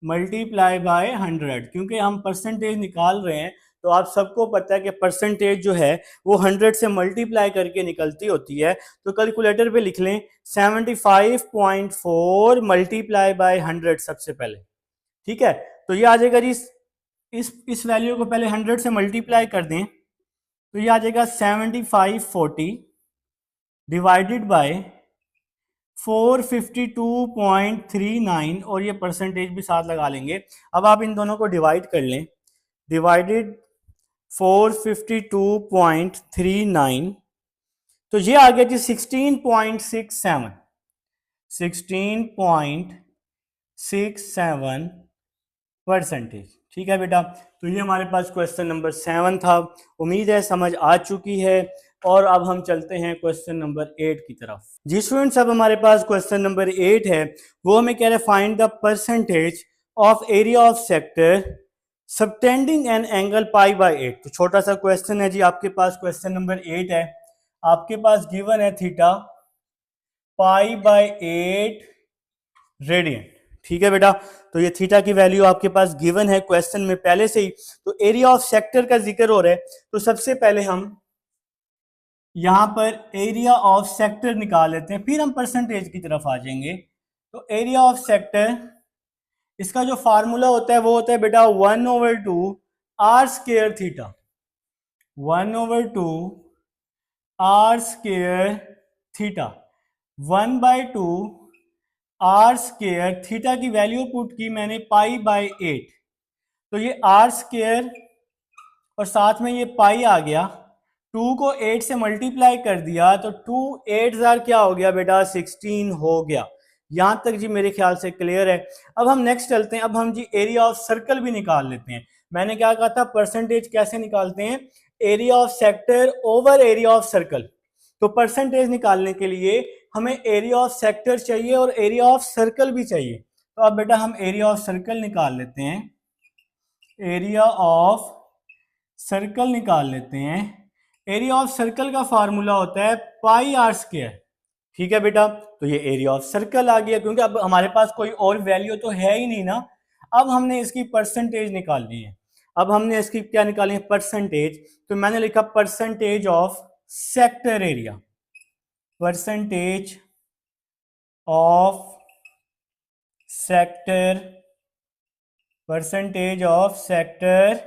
multiply by 100। क्योंकि हम परसेंटेज निकाल रहे हैं तो आप सबको पता है कि परसेंटेज जो है वो 100 से मल्टीप्लाई करके निकलती होती है। तो कैलकुलेटर पे लिख लें 75.4 मल्टीप्लाई बाय 100 सबसे पहले। ठीक है, तो ये आ जाएगा जी, इस वैल्यू को पहले 100 से मल्टीप्लाई कर दें तो ये आ जाएगा 7540 डिवाइडेड बाय 452.39, और ये परसेंटेज भी साथ लगा लेंगे। अब आप इन दोनों को डिवाइड कर लें, डिवाइडेड 452.39, तो ये आ गया जी 16.67, 16.67 परसेंटेज। ठीक है बेटा, तो ये हमारे पास क्वेश्चन नंबर 7 था। उम्मीद है समझ आ चुकी है। और अब हम चलते हैं क्वेश्चन नंबर 8 की तरफ। जी स्टूडेंट्स, अब हमारे पास क्वेश्चन नंबर 8 है, वो हमें कह रहे हैं find the percentage of area of sector subtending an angle pi by 8। तो छोटा सा क्वेश्चन है जी, आपके पास क्वेश्चन नंबर 8 है, आपके पास गिवन है थीटा पाई बाय 8 रेडियन। ठीक है बेटा, तो ये थीटा की वैल्यू आपके पास गिवन है क्वेश्चन में पहले से ही। तो एरिया ऑफ सेक्टर का जिक्र हो रहा है, तो सबसे पहले हम यहां पर एरिया ऑफ सेक्टर निकाल लेते हैं, फिर हम परसेंटेज की तरफ आ जाएंगे। तो एरिया ऑफ सेक्टर, इसका जो फार्मूला होता है वो होता है बेटा 1/2 r square theta, 1/2 r square theta, 1/2 r square theta की वैल्यू पुट की मैंने पाई/8, तो ये आर स्क्वायर और साथ में ये पाई आ गया, 2 को 8 से मल्टीप्लाई कर दिया तो 2 8 हजार क्या हो गया बेटा 16 हो गया। यहां तक जी मेरे ख्याल से क्लियर है। अब हम नेक्स्ट चलते हैं, अब हम जी एरिया ऑफ सर्कल भी निकाल लेते हैं। मैंने क्या कहा था, परसेंटेज कैसे निकालते हैं, area of sector over area of circle. तो परसेंटेज निकालने के लिए हमें एरिया ऑफ सेक्टर चाहिए और एरिया ऑफ सर्कल भी चाहिए। तो अब बेटा हम एरिया ऑफ सर्कल निकाल लेते हैं, एरिया ऑफ सर्कल निकाल लेते हैं। एरिया ऑफ सर्कल का फार्मूला होता है पाई आर स्क्वायर। ठीक है बेटा, तो ये एरिया ऑफ सर्कल आ गया, क्योंकि अब हमारे पास कोई और वैल्यू तो है ही नहीं ना। अब हमने इसकी परसेंटेज निकालनी है, अब हमने इसकी क्या निकालनी है, परसेंटेज। तो मैंने लिखा percentage of sector area, percentage of sector, percentage of sector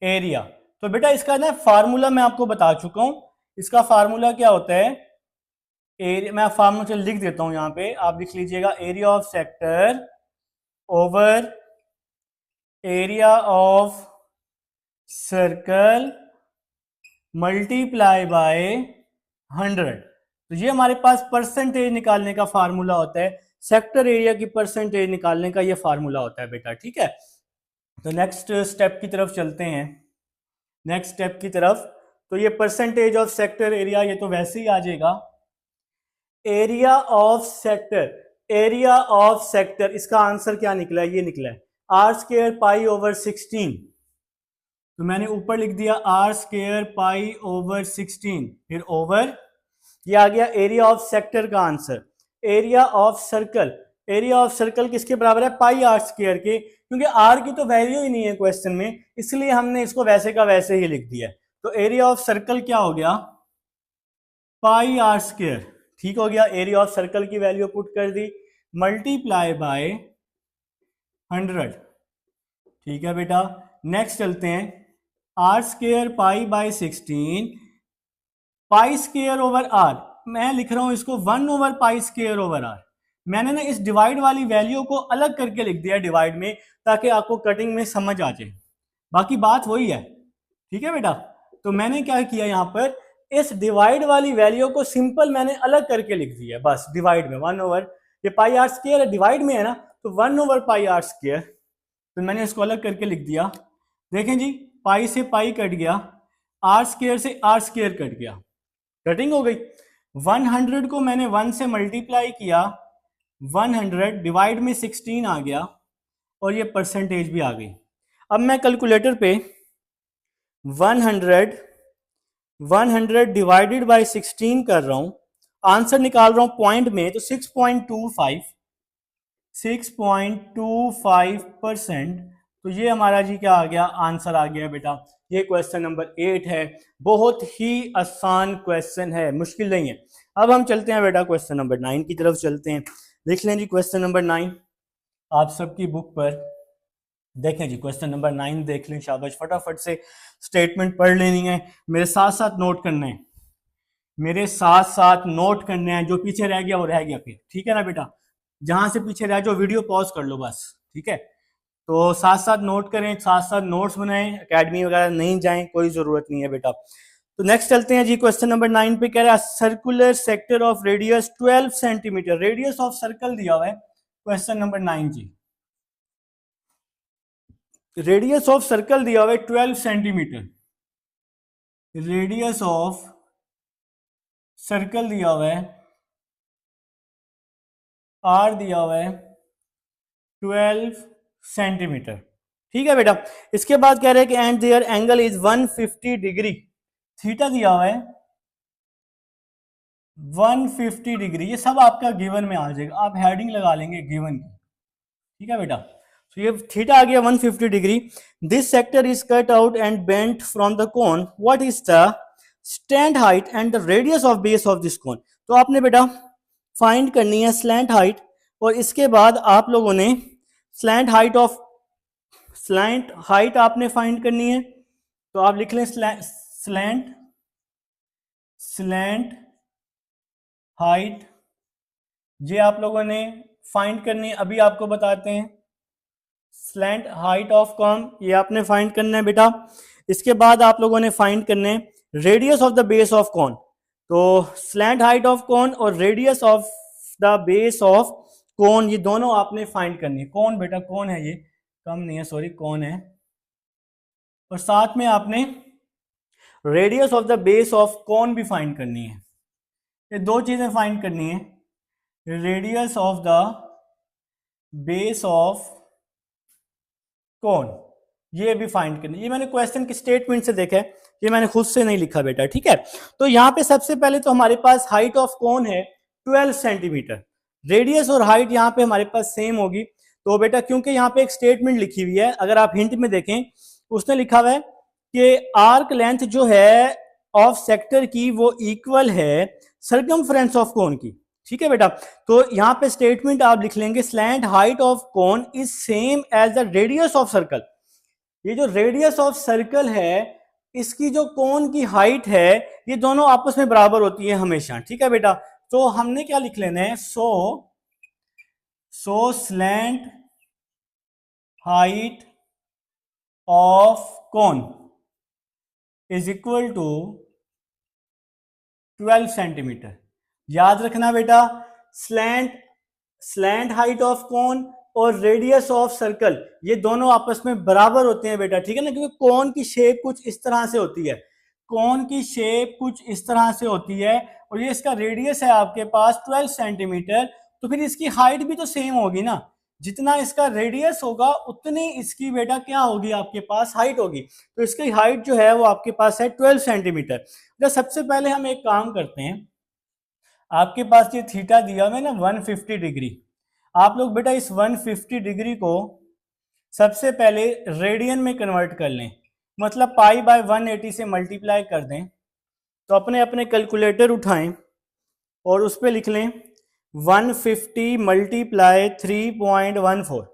area. तो बेटा इसका ना फार्मूला मैं आपको बता चुका हूं, इसका फार्मूला क्या होता है, एरिया, मैं फार्मूला चल लिख देता हूं यहां पे, आप लिख लीजिएगा, area of sector over area of circle multiply by 100। तो ये हमारे पास परसेंटेज निकालने का फार्मूला होता है, सेक्टर एरिया की परसेंटेज निकालने का ये फार्मूला होता है बेटा। ठीक है, तो नेक्स्ट स्टेप की तरफ चलते हैं, नेक्स्ट स्टेप की तरफ। तो ये परसेंटेज ऑफ सेक्टर एरिया, ये तो वैसे ही आ जाएगा, area of sector, area of sector, इसका आंसर क्या निकला है, ये निकला है आर स्क्वायर पाई ओवर 16। तो मैंने ऊपर लिख दिया आर स्क्वायर पाई ओवर 16, फिर ओवर, ये आ गया एरिया ऑफ सेक्टर का answer. Area of circle, area of circle किसके बराबर है, पाई आर स्क्वायर के, क्योंकि आर की तो वैल्यू ही नहीं है क्वेश्चन में, इसलिए हमने इसको वैसे का वैसे ही लिख दिया। तो एरिया ऑफ सर्कल क्या हो गया, पाई आर स्क्वायर। ठीक हो गया, एरिया ऑफ सर्कल की वैल्यू पुट कर दी, मल्टीप्लाई बाय 100। ठीक है बेटा, नेक्स्ट चलते हैं, r square pi by 16, pi square over r, मैं लिख रहा हूं इसको 1 over pi square over r. मैंने ना इस डिवाइड वाली वैल्यू को अलग करके लिख दिया डिवाइड में, ताकि आपको कटिंग में समझ आ जाए, बाकी बात वही है। ठीक है बेटा, तो मैंने क्या किया, यहां पर इस डिवाइड वाली वैल्यू को सिंपल मैंने अलग करके लिख दिया, बस डिवाइड में 1 ओवर, ये पाई आर स्क्वायर डिवाइड में है ना, तो 1 ओवर पाई आर स्क्वायर, तो मैंने इसको अलग करके लिख दिया। देखें जी, पाई से पाई कट गया, आर स्क्वायर से आर स्क्वायर कट गया, कटिंग हो गई। 100 को मैंने 1 से मल्टीप्लाई किया, 100 डिवाइड में 16 आ गया, और ये परसेंटेज भी आ गई। अब मैं कैलकुलेटर पे 100 डिवाइडेड बाय 16 कर रहा हूं, आंसर निकाल रहा हूं पॉइंट में, तो 6.25%। तो ये हमारा जी क्या आ गया, आंसर आ गया बेटा। ये क्वेश्चन नंबर 8 है, बहुत ही आसान क्वेश्चन है, मुश्किल नहीं है। अब हम चलते हैं बेटा क्वेश्चन नंबर 9 की तरफ चलते हैं। देख लें जी क्वेश्चन नंबर 9, आप सबकी बुक पर देखें जी, क्वेश्चन नंबर 9 देख लें, शाबाश, फटाफट से स्टेटमेंट पढ़ लेनी है, मेरे साथ साथ नोट करना है, मेरे साथ साथ नोट करने हैं, जो पीछे रह गया वो रह गया फिर। ठीक है ना बेटा, जहां से पीछे रह जाओ वीडियो पॉज कर लो बस। ठीक है, तो साथ साथ नोट करें, साथ साथ नोट्स बनाएं, एकेडमी वगैरह नहीं जाएं, कोई जरूरत नहीं है बेटा। तो नेक्स्ट चलते हैं जी, क्वेश्चन नंबर 9 पे कह रहा है circular sector of radius 12 centimetre, radius of circle दिया हुआ है क्वेश्चन नंबर 9 जी, रेडियस ऑफ सर्कल दिया हुआ है 12 सेंटीमीटर, रेडियस ऑफ सर्कल दिया हुआ है, आर दिया हुआ है 12 सेंटीमीटर। ठीक है बेटा, इसके बाद कह रहे हैं कि and their angle is 150 degree, theta दिया हुआ है 150 डिग्री, ये सब आपका गिवन में आ जाएगा, आप हेडिंग लगा लेंगे गिवन की। ठीक है बेटा। तो ये थीटा आ गया 150 degree. This sector is cut out and bent from the cone, what is the slant height and the radius of base of this cone. तो आपने बेटा फाइंड करनी है स्लैंट हाइट, और इसके बाद आप लोगों ने स्लैंट हाइट आपने फाइंड करनी है। तो आप लिख लें स्लैंट हाइट, ये आप लोगों ने फाइंड करनी है। अभी आपको बताते हैं स्लैंट हाइट ऑफ कॉन, ये आपने फाइंड करना है बेटा। इसके बाद आप लोगों ने फाइंड करने radius of the base of cone. तो स्लैंट हाइट ऑफ कॉन और radius of the base of cone, ये दोनों आपने फाइंड करनी है। कौन बेटा, कौन है ये, कम नहीं है सॉरी, कौन है। और साथ में आपने radius of the base of cone भी फाइंड करनी है। ये दो चीजें फाइंड करनी है, radius of the base of cone, ये भी फाइंड करनी। ये मैंने क्वेश्चन के स्टेटमेंट से देखा है, ये मैंने खुद से नहीं लिखा बेटा, ठीक है। तो यहाँ पे सबसे पहले तो हमारे पास हाइट ऑफ कौन है 12 सेंटीमीटर, रेडियस और हाइट यहाँ पे हमारे पास सेम होगी। तो बेटा क्योंकि यहाँ पे एक स्टेटमेंट लिखी हुई है, अगर आप हिंट में देखें उसने लिखा हुआ है कि आर्क लेंथ जो है ऑफ सेक्टर की वो इक्वल है सर्कमफ्रेंस ऑफ कोन की, ठीक है बेटा। तो यहाँ पे स्टेटमेंट आप लिख लेंगे slant height of cone is same as the radius of circle. ये जो रेडियस ऑफ सर्कल है, इसकी जो कोन की हाइट है, ये दोनों आपस में बराबर होती है हमेशा, ठीक है बेटा। तो हमने क्या लिख लेना है, so slant height of cone is equal to 12 centimetre. याद रखना बेटा, स्लैंट हाइट ऑफ कोन और रेडियस ऑफ सर्कल ये दोनों आपस में बराबर होते हैं बेटा, ठीक है ना। क्योंकि कोन की शेप कुछ इस तरह से होती है, कोन की शेप कुछ इस तरह से होती है, और ये इसका रेडियस है आपके पास 12 सेंटीमीटर। तो फिर इसकी हाइट भी तो सेम होगी ना, जितना इसका रेडियस होगा उतनी इसकी बेटा क्या होगी, आपके पास हाइट होगी। तो इसकी हाइट जो है वो आपके पास है 12 सेंटीमीटर। तो सबसे पहले हम एक काम करते हैं, आपके पास ये थीटा दिया हुआ है ना 150 डिग्री, आप लोग बेटा इस 150 डिग्री को सबसे पहले रेडियन में कन्वर्ट कर लें, मतलब पाई बाय 180 से मल्टीप्लाई कर दें। तो अपने अपने कैलकुलेटर उठाएं और उस पर लिख लें 150 मल्टीप्लाई 3.14,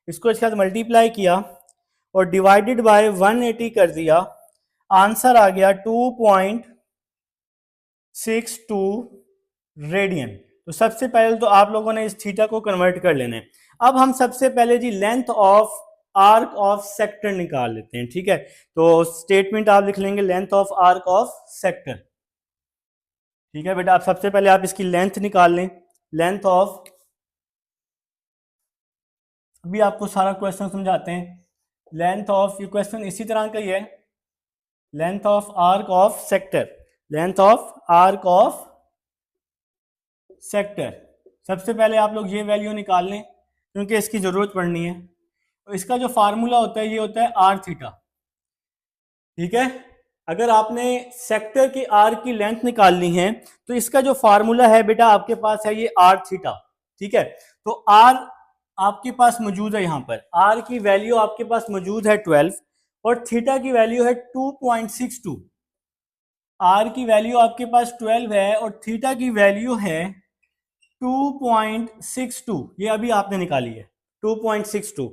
इसको इसके साथ मल्टीप्लाई किया और डिवाइडेड बाय 180 कर दिया, आंसर आ गया 2.62 रेडियन। तो सबसे पहले तो आप लोगों ने इस थीटा को कन्वर्ट कर लेना है। अब हम सबसे पहले जी length of arc of sector निकाल लेते हैं, ठीक है। तो स्टेटमेंट आप लिख लेंगे length of arc of sector, ठीक है बेटा। आप सबसे पहले आप इसकी लेंथ निकाल लें, लेंथ ऑफ, अभी आपको सारा क्वेश्चन समझाते हैं। लेंथ ऑफ, ये क्वेश्चन इसी तरह का ही है, length of arc of sector, length of arc of sector. सबसे पहले आप लोग ये वैल्यू निकाल लें क्योंकि इसकी जरूरत पड़नी है। तो इसका जो फार्मूला होता है ये होता है आर थीटा, ठीक है। अगर आपने सेक्टर की आर की लेंथ निकालनी है तो इसका जो फार्मूला है बेटा आपके पास है ये आर थीटा, ठीक है। तो आर आपके पास मौजूद है, यहाँ पर आर की वैल्यू आपके पास मौजूद है 12 और थीटा की वैल्यू है 2.62। आर की वैल्यू आपके पास 12 है और थीटा की वैल्यू है 2.62, ये अभी आपने निकाली है 2.62।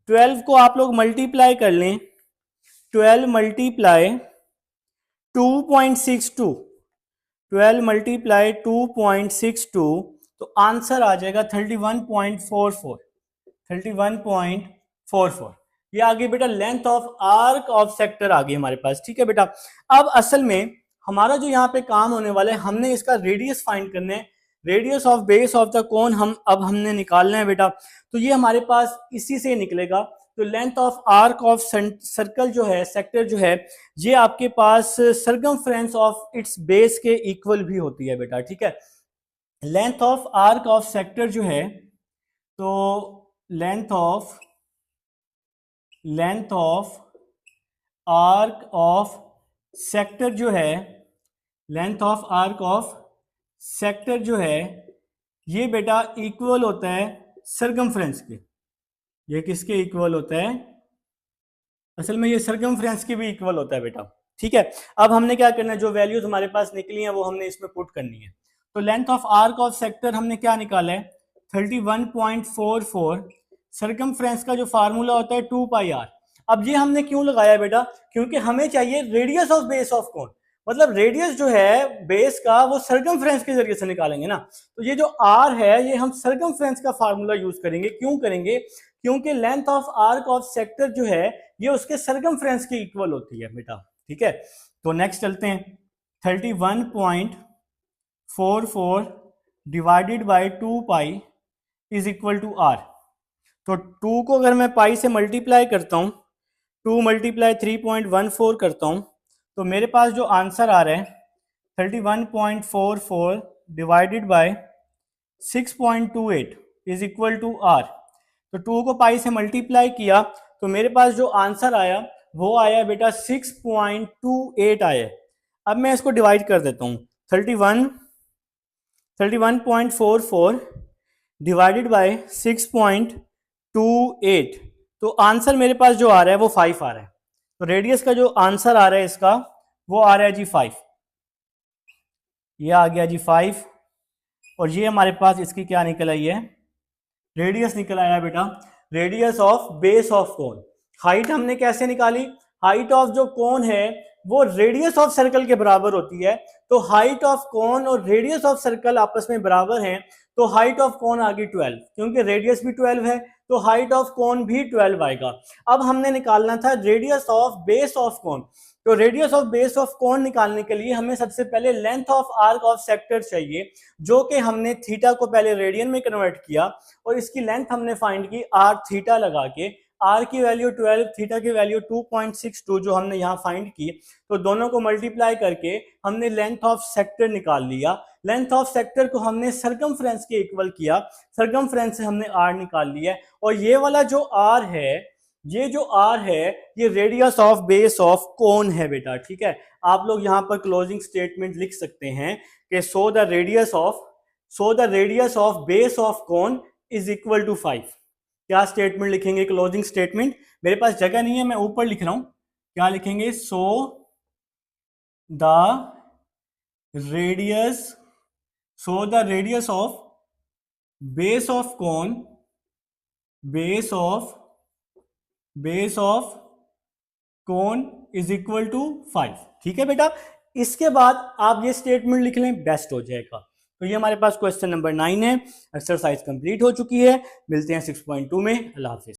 12 को आप लोग मल्टीप्लाई कर लें, 12 मल्टीप्लाई 2.62, 12 मल्टीप्लाई 2.62, तो आंसर आ जाएगा 31.44, 31.44। ये आ गई बेटा length of arc of sector आ गई हमारे पास, ठीक है बेटा। अब असल में हमारा जो यहाँ पे काम होने वाला है, हमने इसका रेडियस फाइंड करना है, radius of base of the cone हमने निकालना है बेटा। तो ये हमारे पास इसी से निकलेगा। तो length of arc of circle जो है, सेक्टर जो है, ये आपके पास सर्कमफ्रेंस ऑफ इट्स बेस के इक्वल भी होती है बेटा, ठीक है। Length of arc of sector जो है, तो length of arc of sector जो है, length of arc of sector जो है ये बेटा इक्वल होता है सर्कमफ्रेंस के, ये किसके इक्वल होता है? असल में ये सर्कमफ्रेंस के भी इक्वल होता है बेटा, ठीक है। अब हमने क्या करना है, जो वैल्यूज हमारे पास निकली हैं वो हमने इसमें पुट करनी है। तो length of arc of sector हमने क्या निकाला है? 31.44। सर्कमफ्रेंस का जो फार्मूला होता है 2 पाई आर। अब ये हमने क्यों लगाया बेटा? क्योंकि हमें चाहिए रेडियस ऑफ बेस ऑफ कोन, मतलब रेडियस जो है बेस का वो सर्कमफ्रेंस के जरिए से निकालेंगे ना। तो ये जो आर है ये हम सर्कमफ्रेंस का फार्मूला यूज करेंगे। क्यों करेंगे? क्योंकि length of arc of sector जो है ये उसके सर्कमफ्रेंस के इक्वल होती है बेटा, ठीक है। तो नेक्स्ट चलते हैं। 31.44 divided by 2 pi is equal to r. तो 2 को अगर मैं पाई से मल्टीप्लाई करता हूं, 2 मल्टीप्लाई 3.14 करता हूं, तो मेरे पास जो आंसर आ रहा है 31.44 divided by 6.28 is equal to r. तो 2 को पाई से मल्टीप्लाई किया तो मेरे पास जो आंसर आया वो आया बेटा 6.28 आया। अब मैं इसको डिवाइड कर देता हूँ। 31.44 डिवाइडेड बाय 6.28, तो आंसर मेरे पास जो आ रहा है वो 5 आ रहा है। तो रेडियस का जो आंसर आ रहा है इसका वो आ रहा है जी 5। ये आ गया जी 5, और ये हमारे पास इसकी क्या निकल आई है? रेडियस निकल आया बेटा, radius of base of cone. Height हमने कैसे निकाली? हाइट ऑफ जो कोन है वो रेडियस ऑफ सर्कल के बराबर होती है। तो हाइट ऑफ कोन और रेडियस ऑफ सर्कल आपस में बराबर हैं, तो हाइट ऑफ कोन आ गई 12, क्योंकि रेडियस भी 12 है तो हाइट ऑफ कोन भी 12 आएगा। अब हमने निकालना था radius of base of cone. तो radius of base of cone निकालने के लिए हमें सबसे पहले length of arc of sector चाहिए, जो कि हमने थीटा को पहले रेडियन में कन्वर्ट किया और इसकी लेंथ हमने फाइंड की आर थीटा लगा के। आर की वैल्यू 12, थीटा की वैल्यू 2.62 जो हमने यहाँ फाइंड की, तो दोनों को मल्टीप्लाई करके हमने लेंथ ऑफ सेक्टर निकाल लिया। लेंथ ऑफ सेक्टर को हमने सर्कमफ्रेंस के इक्वल किया, सर्कमफ्रेंस से हमने आर निकाल लिया। और ये वाला जो आर है, ये जो आर है ये रेडियस ऑफ बेस ऑफ कोन है बेटा, ठीक है। आप लोग यहाँ पर क्लोजिंग स्टेटमेंट लिख सकते हैं कि so the radius of base of cone is equal to 5। क्या स्टेटमेंट लिखेंगे? Closing statement. मेरे पास जगह नहीं है, मैं ऊपर लिख रहा हूं। क्या लिखेंगे? So the radius of base of cone, base of cone is equal to 5, ठीक है बेटा। इसके बाद आप ये स्टेटमेंट लिख लें, बेस्ट हो जाएगा। तो ये हमारे पास क्वेश्चन नंबर 9 है। एक्सरसाइज कंप्लीट हो चुकी है। मिलते हैं 6.2 में। अल्लाह हाफिज।